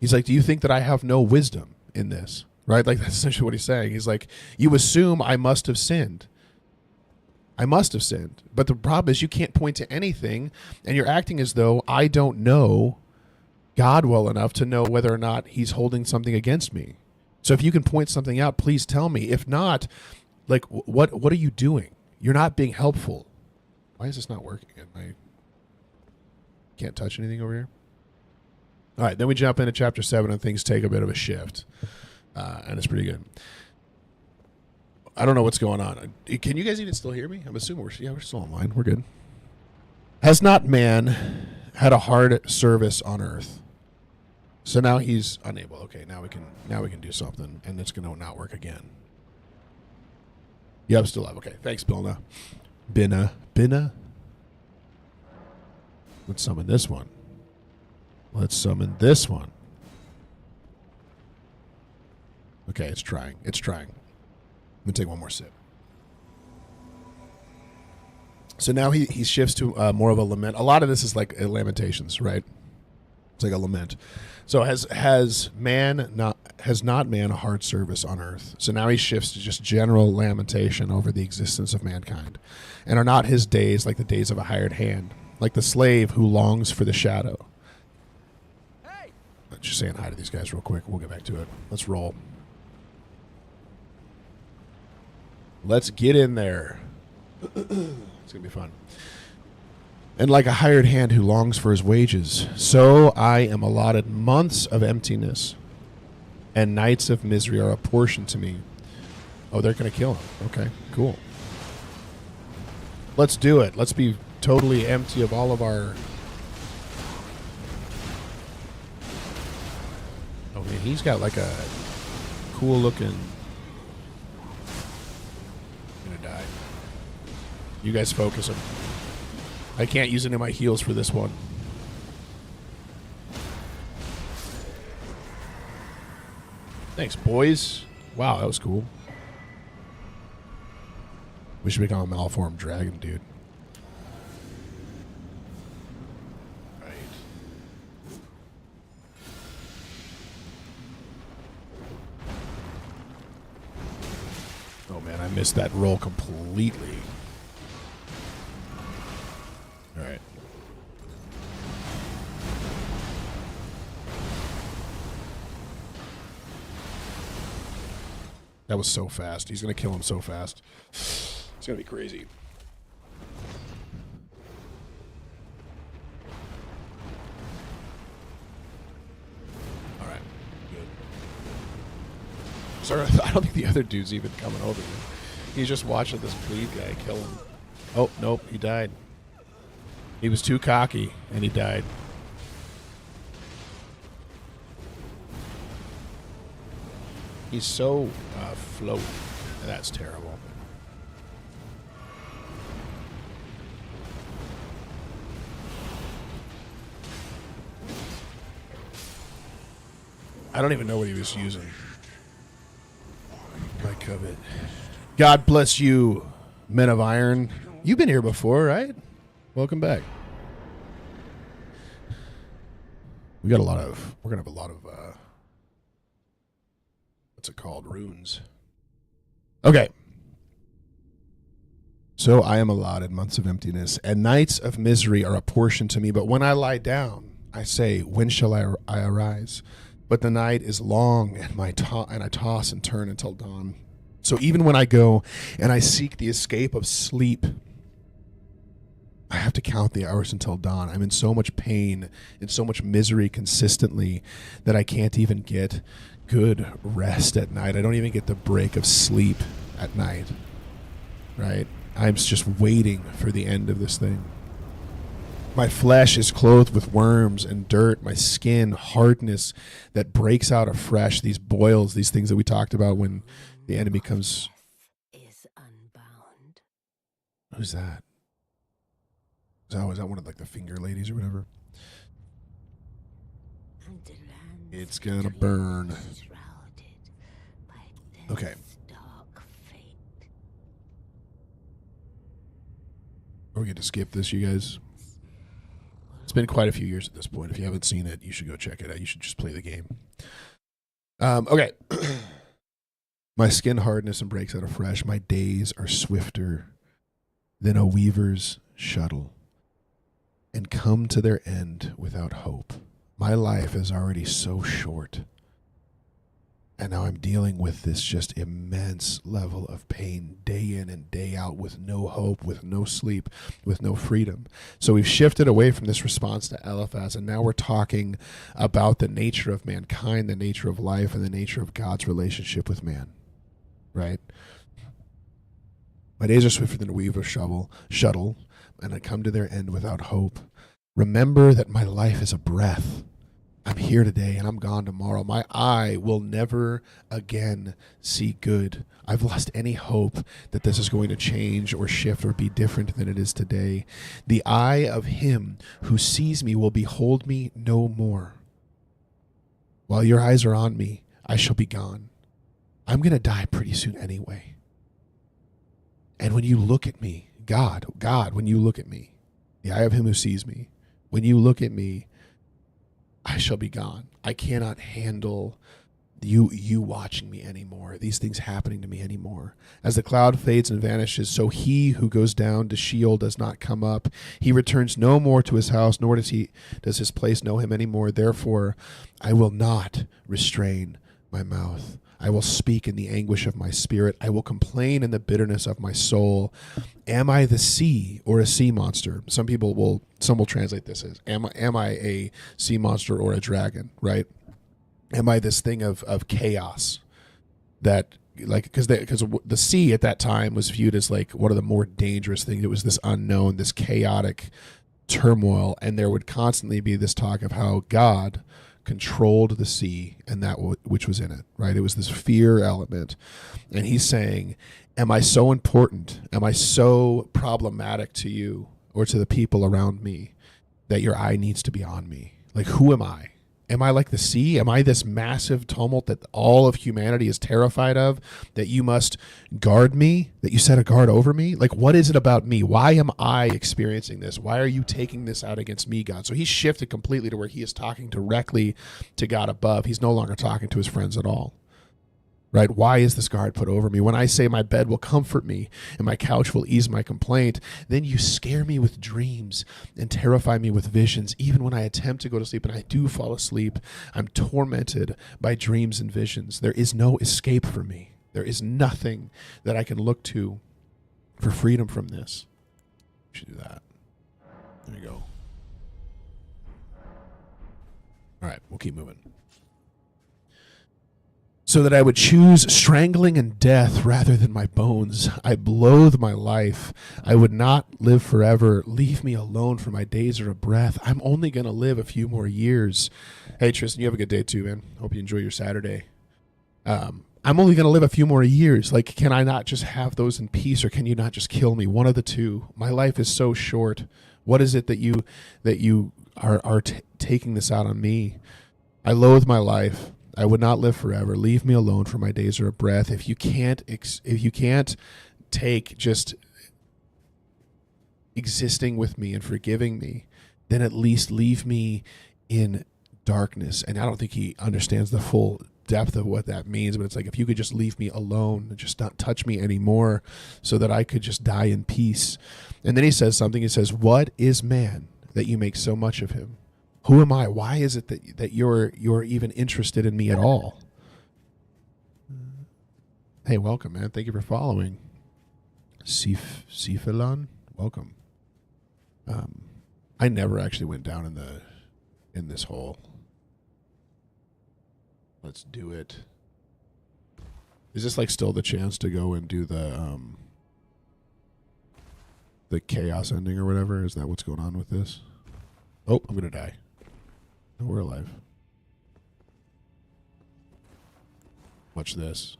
He's like, do you think that I have no wisdom in this? Right? Like, that's essentially what he's saying. He's like, you assume I must have sinned. I must have sinned. But the problem is you can't point to anything, and you're acting as though I don't know God well enough to know whether or not he's holding something against me. So if you can point something out, please tell me. If not, like, what are you doing? You're not being helpful. Why is this not working? I can't touch anything over here. All right, then we jump into chapter 7 and things take a bit of a shift. And it's pretty good. I don't know what's going on. Can you guys even still hear me? I'm assuming we're still online. We're good. Has not man had a hard service on earth? So now he's unable. Okay, now we can do something, and it's going to not work again. Yeah, I'm still alive. Okay, thanks, Bilna. Binna. Let's summon this one. Okay, it's trying. It's trying. I'm going to take one more sip. So now he shifts to more of a lament. A lot of this is like Lamentations, right? It's like a lament. So has not man a hard service on earth? So now he shifts to just general lamentation over the existence of mankind. And are not his days like the days of a hired hand, like the slave who longs for the shadow? Hey! Just saying hi to these guys real quick. We'll get back to it. Let's roll. Let's get in there. It's going to be fun. And like a hired hand who longs for his wages, so I am allotted months of emptiness, and nights of misery are apportioned to me. Oh, they're going to kill him. Okay, cool. Let's do it. Let's be totally empty of all of our... Oh, man, he's got like a cool looking... I'm going to die. You guys focus him. I can't use any of my heals for this one. Thanks, boys. Wow, that was cool. We should become a malformed dragon, dude. Right. Oh, man, I missed that roll completely. All right. That was so fast. He's going to kill him so fast. It's going to be crazy. All right. Good. Sorry, I don't think the other dude's even coming over here. He's just watching this bleed guy kill him. Oh, nope. He died. He was too cocky, and he died. He's so floaty. That's terrible. I don't even know what he was using. My covet. God bless you, men of iron. You've been here before, right? Welcome back. We're gonna have a lot of what's it called? Runes. Okay. So I am allotted months of emptiness, and nights of misery are apportioned to me. But when I lie down, I say, when shall I arise? But the night is long, and I toss and turn until dawn. So even when I go and I seek the escape of sleep, I have to count the hours until dawn. I'm in so much pain and so much misery consistently that I can't even get good rest at night. I don't even get the break of sleep at night, right? I'm just waiting for the end of this thing. My flesh is clothed with worms and dirt. My skin, hardness that breaks out afresh. These boils, these things that we talked about when the enemy comes. Is unbound. Who's that? Is that one of like the finger ladies or whatever? It's gonna burn. Okay. Are we going to skip this, you guys? It's been quite a few years at this point. If you haven't seen it, you should go check it out. You should just play the game. Okay. My skin hardness and breaks out afresh. My days are swifter than a weaver's shuttle, and come to their end without hope. My life is already so short, and now I'm dealing with this just immense level of pain day in and day out with no hope, with no sleep, with no freedom. So we've shifted away from this response to Eliphaz, and now we're talking about the nature of mankind, the nature of life, and the nature of God's relationship with man, right? My days are swifter than a weaver's shuttle, and I come to their end without hope. Remember that my life is a breath. I'm here today and I'm gone tomorrow. My eye will never again see good. I've lost any hope that this is going to change or shift or be different than it is today. The eye of him who sees me will behold me no more. While your eyes are on me, I shall be gone. I'm going to die pretty soon anyway. And when you look at me, God, when you look at me, the eye of him who sees me, when you look at me, I shall be gone. I cannot handle you watching me anymore, these things happening to me anymore. As the cloud fades and vanishes, so he who goes down to Sheol does not come up. He returns no more to his house, nor does his place know him anymore. Therefore, I will not restrain my mouth. I will speak in the anguish of my spirit. I will complain in the bitterness of my soul. Am I the sea or a sea monster? Some will translate this as, am I a sea monster or a dragon, right? Am I this thing of chaos that, like, because the sea at that time was viewed as like one of the more dangerous things. It was this unknown, this chaotic turmoil, and there would constantly be this talk of how God controlled the sea and that which was in it, right? It was this fear element. And he's saying, am I so important? Am I so problematic to you or to the people around me that your eye needs to be on me? Like, who am I? Am I like the sea? Am I this massive tumult that all of humanity is terrified of, that you must guard me, that you set a guard over me? Like, what is it about me? Why am I experiencing this? Why are you taking this out against me, God? So he shifted completely to where he is talking directly to God above. He's no longer talking to his friends at all. Right? Why is this guard put over me? When I say my bed will comfort me and my couch will ease my complaint, then you scare me with dreams and terrify me with visions. Even when I attempt to go to sleep and I do fall asleep, I'm tormented by dreams and visions. There is no escape for me. There is nothing that I can look to for freedom from this. We should do that. There you go. All right, we'll keep moving. So that I would choose strangling and death rather than my bones. I loathe my life. I would not live forever. Leave me alone, for my days are a breath. I'm only going to live a few more years. Hey, Tristan, you have a good day too, man. Hope you enjoy your Saturday. I'm only going to live a few more years. Like, can I not just have those in peace, or can you not just kill me? One of the two. My life is so short. What is it that you are taking this out on me? I loathe my life. I would not live forever. Leave me alone, for my days are a breath. If you can't take just existing with me and forgiving me, then at least leave me in darkness. And I don't think he understands the full depth of what that means, but it's like, if you could just leave me alone and just not touch me anymore so that I could just die in peace. And then he says something. He says, what is man that you make so much of him? Who am I? Why is it that you're even interested in me at all? Hey, welcome, man. Thank you for following. Sifelan, welcome. I never actually went down in this hole. Let's do it. Is this like still the chance to go and do the chaos ending or whatever? Is that what's going on with this? Oh, I'm gonna die. No, we're alive. Watch this.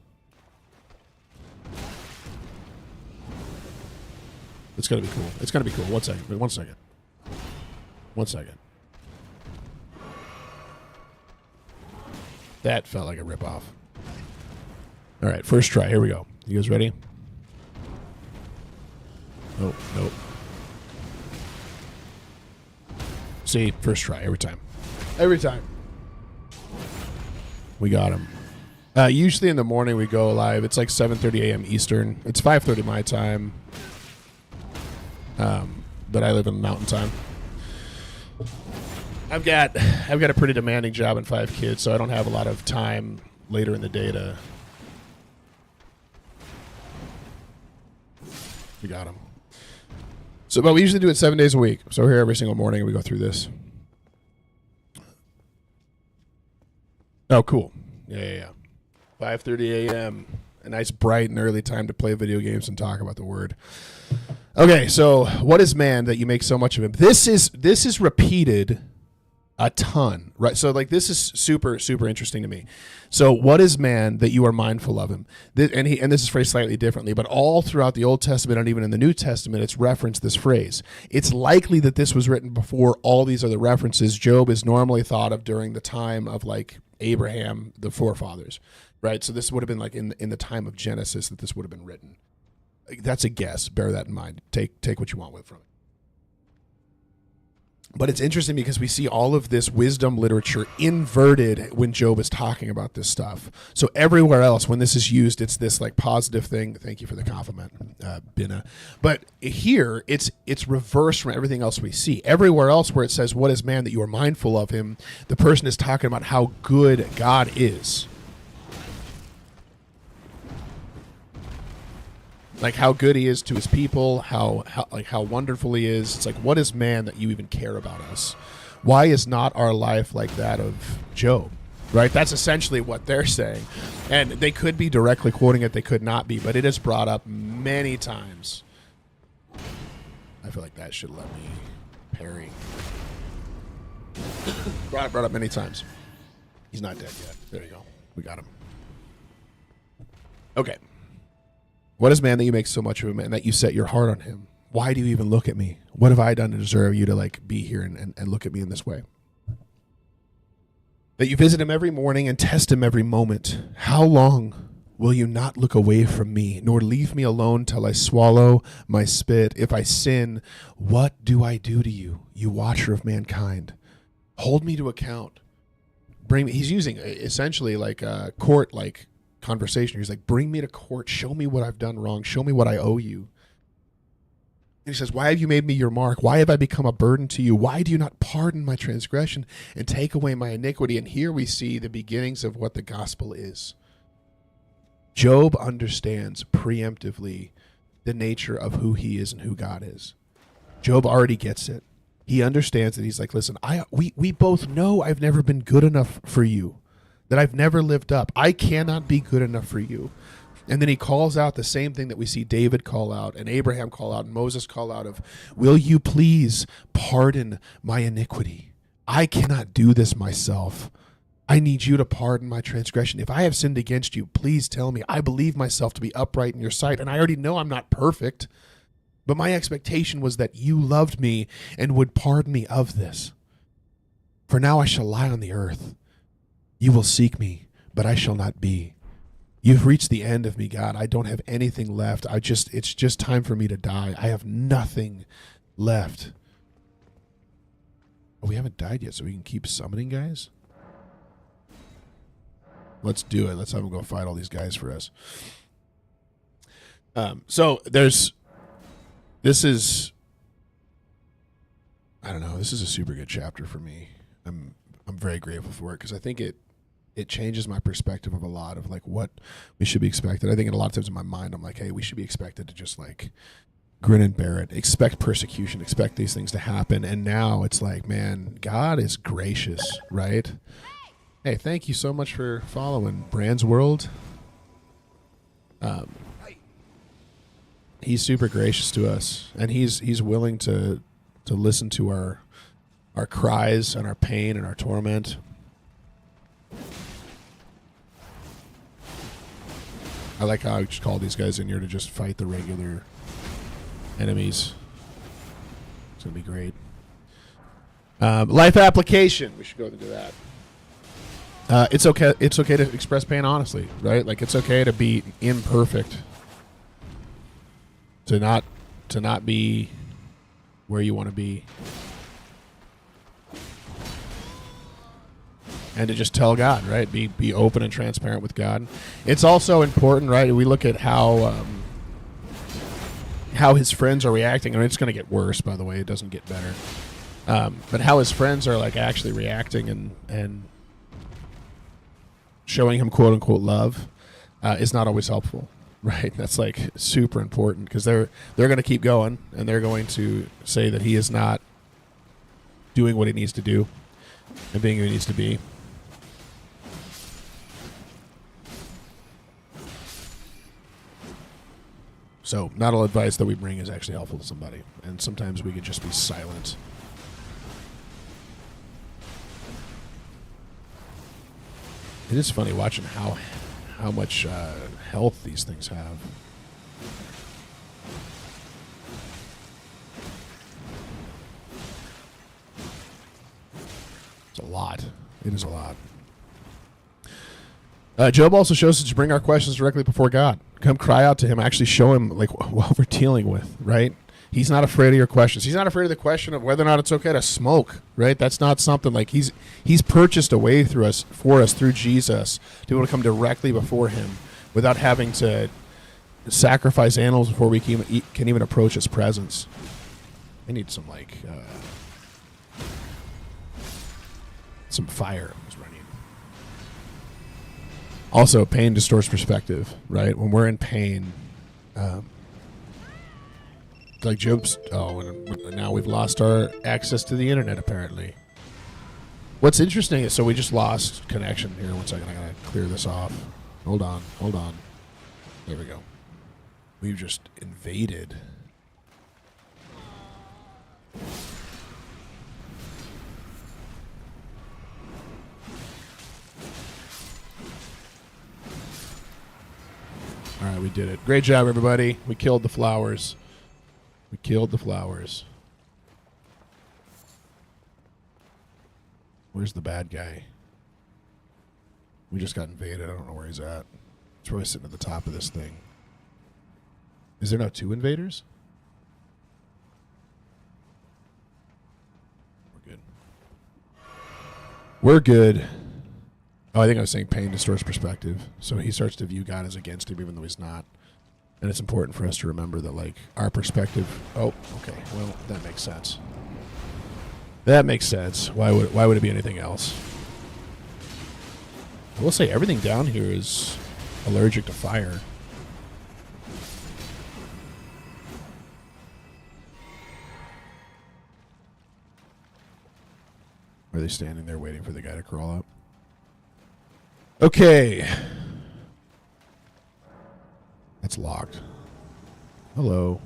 It's gonna be cool. It's gonna be cool. 1 second. 1 second. 1 second. That felt like a ripoff. All right, first try. Here we go. You guys ready? Nope. Nope. See, first try every time. Every time. We got him. Usually in the morning we go live. It's like 7:30 a.m. Eastern. It's 5:30 my time. But I live in Mountain Time. I've got a pretty demanding job and 5 kids, so I don't have a lot of time later in the day to. We got him. So, but we usually do it 7 days a week. So we're here every single morning and we go through this. Oh, cool. Yeah. 5:30 a.m. A nice bright and early time to play video games and talk about the word. Okay, so what is man that you make so much of him? This is repeated a ton, right? So like this is super, super interesting to me. So what is man that you are mindful of him? And this is phrased slightly differently, but all throughout the Old Testament and even in the New Testament, it's referenced this phrase. It's likely that this was written before all these other references. Job is normally thought of during the time of like Abraham, the forefathers. right? So this would have been like in the time of Genesis that this would have been written. That's a guess. Bear that in mind. Take what you want with from it. But it's interesting because we see all of this wisdom literature inverted when Job is talking about this stuff. So everywhere else, when this is used, it's this like positive thing. Thank you for the compliment, Binna. But here, it's reversed from everything else we see. Everywhere else where it says, "What is man that you are mindful of him?" the person is talking about how good God is. Like how good he is to his people, how wonderful he is. It's like, what is man that you even care about us? Why is not our life like that of Job? Right? That's essentially what they're saying. And they could be directly quoting it, they could not be, but it is brought up many times. I feel like that should let me parry. brought up many times. He's not dead yet. There you go. We got him. Okay. What is man that you make so much of him and that you set your heart on him? Why do you even look at me? What have I done to deserve you to like be here and look at me in this way? That you visit him every morning and test him every moment. How long will you not look away from me, nor leave me alone till I swallow my spit? If I sin, what do I do to you, you watcher of mankind? Hold me to account. Bring me. He's using essentially like a court like conversation. He's like, bring me to court, show me what I've done wrong, show me what I owe you. And he says, why have you made me your mark? Why have I become a burden to you? Why do you not pardon my transgression and take away my iniquity? And here we see the beginnings of what the gospel is. Job understands preemptively the nature of who he is and who God is. Job already gets it. He understands that. He's like, listen, we both know I've never been good enough for you, that I've never lived up. I cannot be good enough for you. And then he calls out the same thing that we see David call out and Abraham call out and Moses call out of, will you please pardon my iniquity? I cannot do this myself. I need you to pardon my transgression. If I have sinned against you, please tell me. I believe myself to be upright in your sight, and I already know I'm not perfect, but my expectation was that you loved me and would pardon me of this. For now I shall lie on the earth. You will seek me, but I shall not be. You've reached the end of me, God. I don't have anything left. It's just time for me to die. I have nothing left. Oh, we haven't died yet, so we can keep summoning guys? Let's do it. Let's have them go fight all these guys for us. This is a super good chapter for me. I'm very grateful for it because I think it changes my perspective of a lot of like what we should be expected. I think a lot of times in my mind, I'm like, hey, we should be expected to just like grin and bear it, expect persecution, expect these things to happen. And now it's like, man, God is gracious, right? Hey, thank you so much for following Brand's World. He's super gracious to us, and he's willing to listen to our cries and our pain and our torment. I like how I just called these guys in here to just fight the regular enemies. It's going to be great. Life application. We should go into that. It's okay. It's okay to express pain honestly, right? Like it's okay to be imperfect. To not be where you want to be. And to just tell God, right? Be open and transparent with God. It's also important, right? We look at how his friends are reacting. I mean, it's going to get worse, by the way. It doesn't get better. But how his friends are like actually reacting and showing him quote unquote love is not always helpful, right? That's like super important because they're going to keep going and they're going to say that he is not doing what he needs to do and being who he needs to be. So not all advice that we bring is actually helpful to somebody. And sometimes we could just be silent. It is funny watching how much health these things have. It's a lot. It is a lot. Job also shows us to bring our questions directly before God. Come cry out to him. Actually show him like what we're dealing with, right? He's not afraid of your questions. He's not afraid of the question of whether or not it's okay to smoke, right? That's not something like he's purchased a way through us for us through Jesus to be able to come directly before him without having to sacrifice animals before we can even approach his presence. I need some like some fire. Also, pain distorts perspective, right? When we're in pain, like Job's. Oh, and now we've lost our access to the internet. Apparently, what's interesting is we just lost connection here. 1 second, I gotta clear this off. Hold on. There we go. We've just invaded. All right, we did it. Great job, everybody. We killed the flowers. Where's the bad guy? We just got invaded. I don't know where he's at. He's probably sitting at the top of this thing. Is there no 2 invaders? We're good. Oh, I think I was saying pain distorts perspective. So he starts to view God as against him, even though he's not. And it's important for us to remember that, like, our perspective. Oh, okay. Well, that makes sense. Why would it be anything else? I will say everything down here is allergic to fire. Are they standing there waiting for the guy to crawl up? Okay. That's locked. Hello.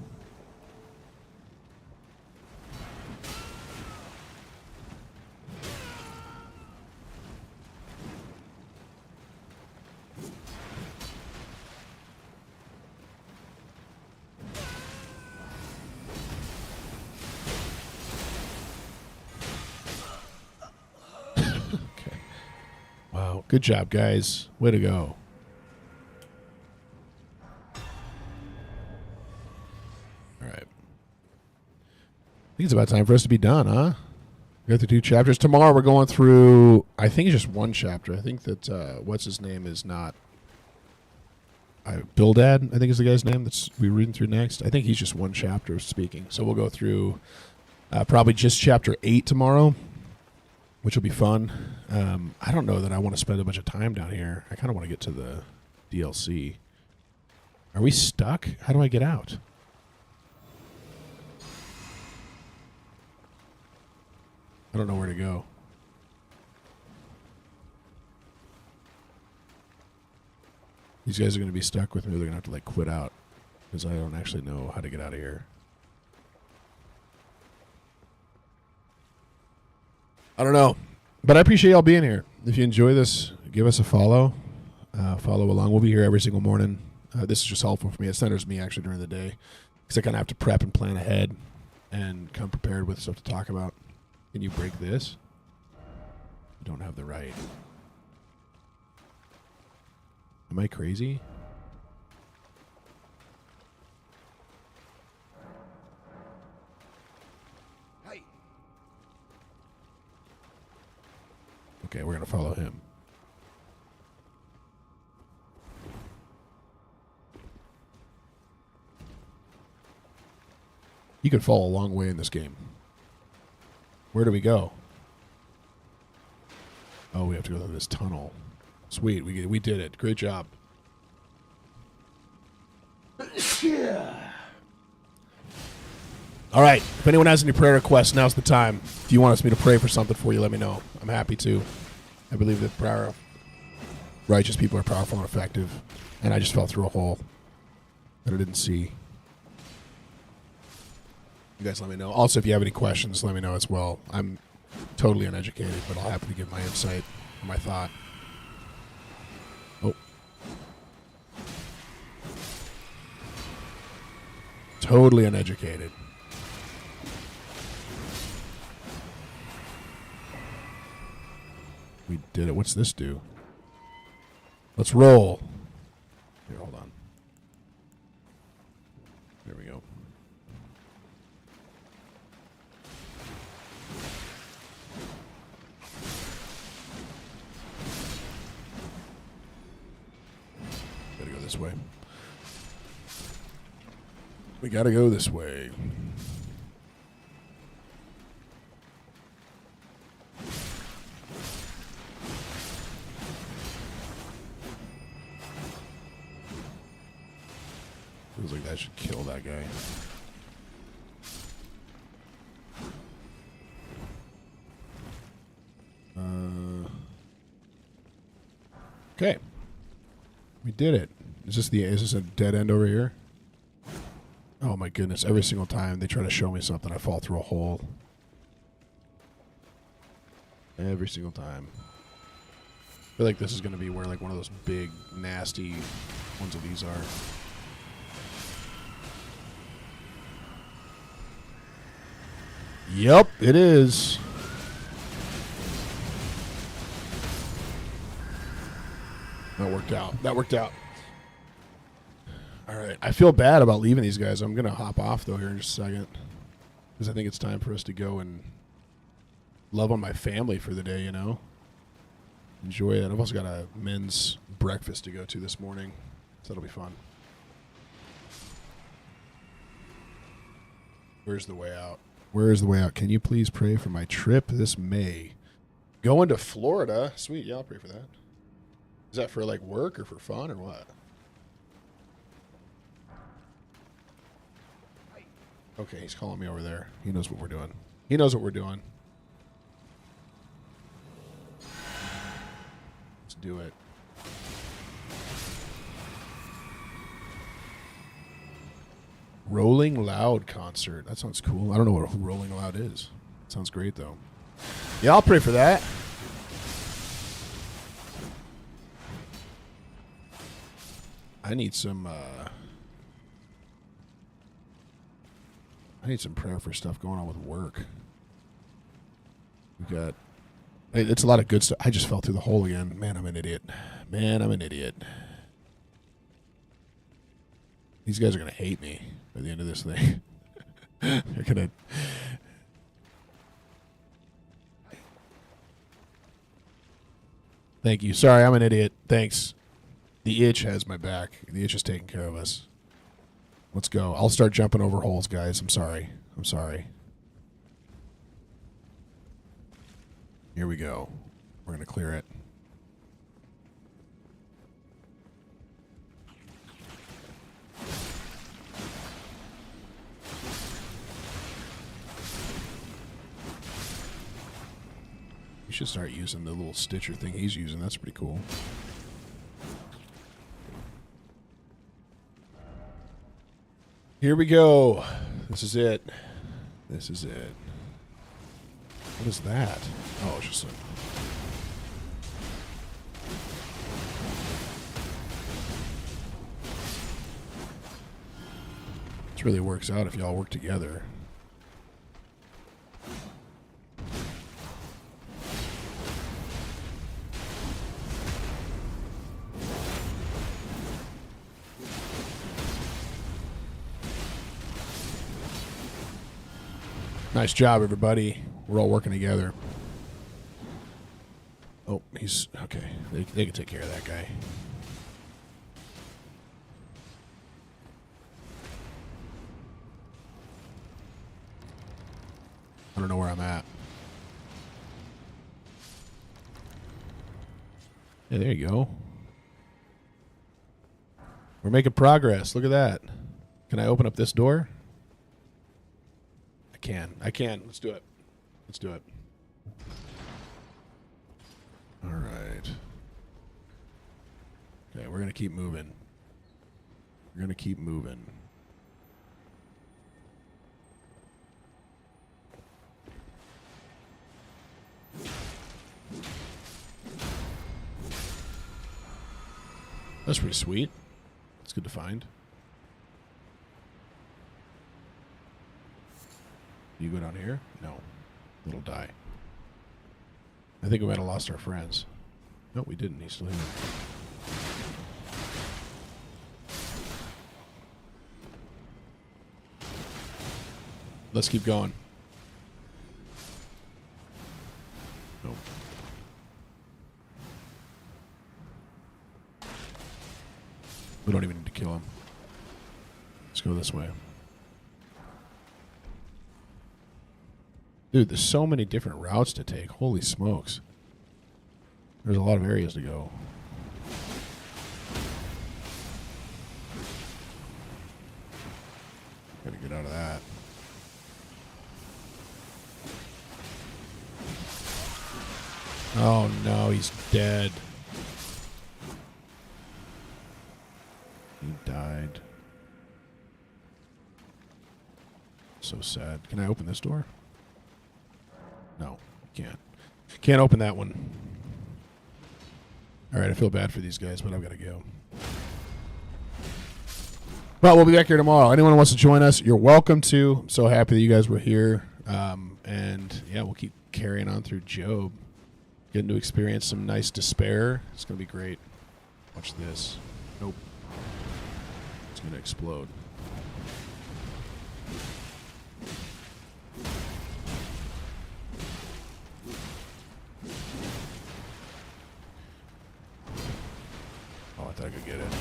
Okay. Wow. Good job, guys. Way to go. All right. I think it's about time for us to be done, huh? We got the 2 chapters. Tomorrow we're going through, I think it's just 1 chapter. I think that, what's his name is not, Bildad, I think is the guy's name that's we're reading through next. I think he's just 1 chapter speaking. So we'll go through probably just chapter 8 tomorrow, which will be fun. I don't know that I want to spend a bunch of time down here. I kind of want to get to the DLC. Are we stuck? How do I get out? I don't know where to go. These guys are going to be stuck with me. They're going to have to like quit out because I don't actually know how to get out of here. I don't know. But I appreciate y'all being here. If you enjoy this, give us a follow. Follow along. We'll be here every single morning. This is just helpful for me. It centers me actually during the day because I kind of have to prep and plan ahead and come prepared with stuff to talk about. Can you break this? You don't have the right. Am I crazy? Hey. Okay, we're going to follow him. You could fall a long way in this game. Where do we go? Oh, we have to go through this tunnel. Sweet, we did it. Great job. All right. If anyone has any prayer requests, now's the time. If you want us me to pray for something for you, let me know. I'm happy to. I believe that prayer of righteous people are powerful and effective. And I just fell through a hole that I didn't see. You guys let me know. Also, if you have any questions, let me know as well. I'm totally uneducated, but I'll happily give my insight or my thought. Oh. Totally uneducated. We did it. What's this do? Let's roll. Here, hold on. There we go. Gotta go this way. We gotta go this way. Feels like that should kill that guy. Okay. We did it. Is this a dead end over here? Oh my goodness, every single time they try to show me something, I fall through a hole. Every single time. I feel like this is going to be where like one of those big, nasty ones of these are. Yep, it is. That worked out. That worked out. All right. I feel bad about leaving these guys. I'm going to hop off, though, here in just a second. Because I think it's time for us to go and love on my family for the day, you know? Enjoy it. I've also got a men's breakfast to go to this morning. So that'll be fun. Where's the way out? Where is the way out? Can you please pray for my trip this May? Going to Florida. Sweet. Yeah, I'll pray for that. Is that for like work or for fun or what? Okay, he's calling me over there. He knows what we're doing. He knows what we're doing. Let's do it. Rolling Loud concert. That sounds cool. I don't know what Rolling Loud is. Sounds great, though. Yeah, I'll pray for that. I need some prayer for stuff going on with work. We got it's a lot of good stuff. I just fell through the hole again. Man, I'm an idiot. Man, I'm an idiot. These guys are going to hate me by the end of this thing. They're going to... Thank you. Sorry, I'm an idiot. Thanks. The itch has my back. The itch is taking care of us. Let's go. I'll start jumping over holes, guys. I'm sorry. I'm sorry. Here we go. We're going to clear it. You should start using the little stitcher thing he's using. That's pretty cool. Here we go. This is it. This is it. What is that? Oh, it's just a... This really works out if y'all work together. Nice job, everybody. We're all working together. Oh, he's... Okay. They can take care of that guy. I don't know where I'm at. Yeah, there you go. We're making progress. Look at that. Can I open up this door? I can. Let's do it. Let's do it. All right. Okay, we're going to keep moving. We're going to keep moving. That's pretty sweet. That's good to find. You go down here? No. It'll die. I think we might have lost our friends. No, we didn't. He's still here. Let's keep going. Nope. We don't even need to kill him. Let's go this way. Dude, there's so many different routes to take. Holy smokes. There's a lot of areas to go. Gotta get out of that. Oh no, he's dead. He died. So sad. Can I open this door? No, can't. Can't open that one. All right, I feel bad for these guys, but I've got to go. Well, we'll be back here tomorrow. Anyone who wants to join us, you're welcome to. I'm so happy that you guys were here. And yeah, we'll keep carrying on through Job. Getting to experience some nice despair. It's going to be great. Watch this. Nope. It's going to explode. Oh, I thought I could get it.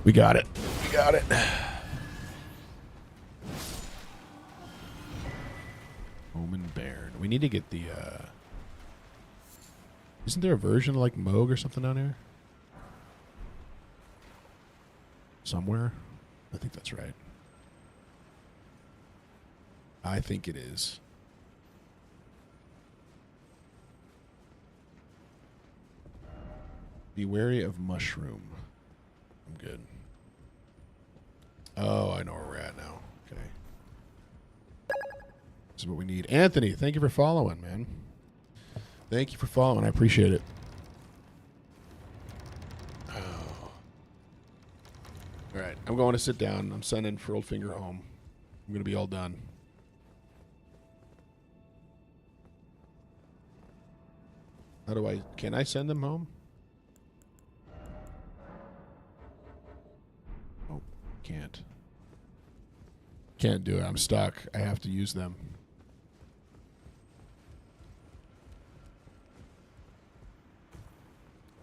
We got it. We got it. Omen Baird. We need to get the, isn't there a version of like Moog or something down here? Somewhere? I think that's right. I think it is. Be wary of mushroom. I'm good. Oh, I know where we're at now. Okay. This is what we need. Anthony, thank you for following, man. Thank you for following. I appreciate it. Oh. All right. I'm going to sit down. I'm sending Furled Finger home. I'm going to be all done. How do I... Can I send them home? Oh, can't. Can't do it. I'm stuck. I have to use them.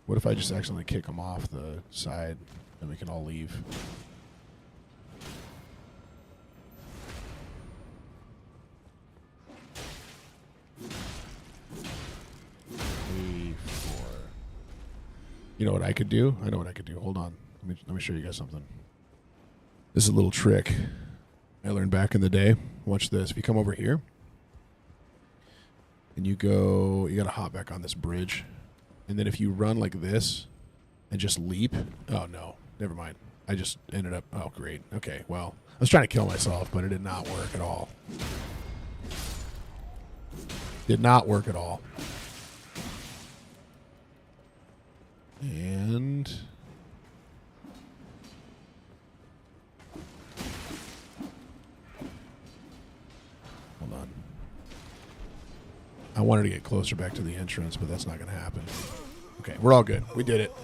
What if I just accidentally kick them off the side and we can all leave? 3, 4. You know what I could do? I know what I could do. Hold on. Let me show you guys something. This is a little trick I learned back in the day. Watch this. If you come over here and you go, you got to hop back on this bridge. And then if you run like this and just leap. Oh, no. Never mind. I just ended up. Oh, great. Okay. Well, I was trying to kill myself, but it did not work at all. Did not work at all. And hold on. I wanted to get closer back to the entrance, but that's not going to happen. Okay, we're all good. We did it.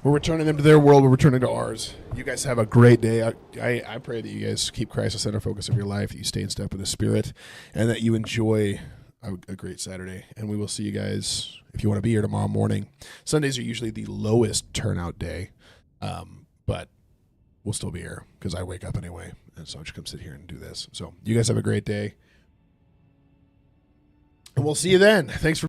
We're returning them to their world. We're returning to ours. You guys have a great day. I pray that you guys keep Christ the center focus of your life, that you stay in step with the Spirit, and that you enjoy a great Saturday. And we will see you guys, if you want to be here tomorrow morning. Sundays are usually the lowest turnout day, but we'll still be here because I wake up anyway. And so I just come sit here and do this. So you guys have a great day. And we'll see you then. Thanks for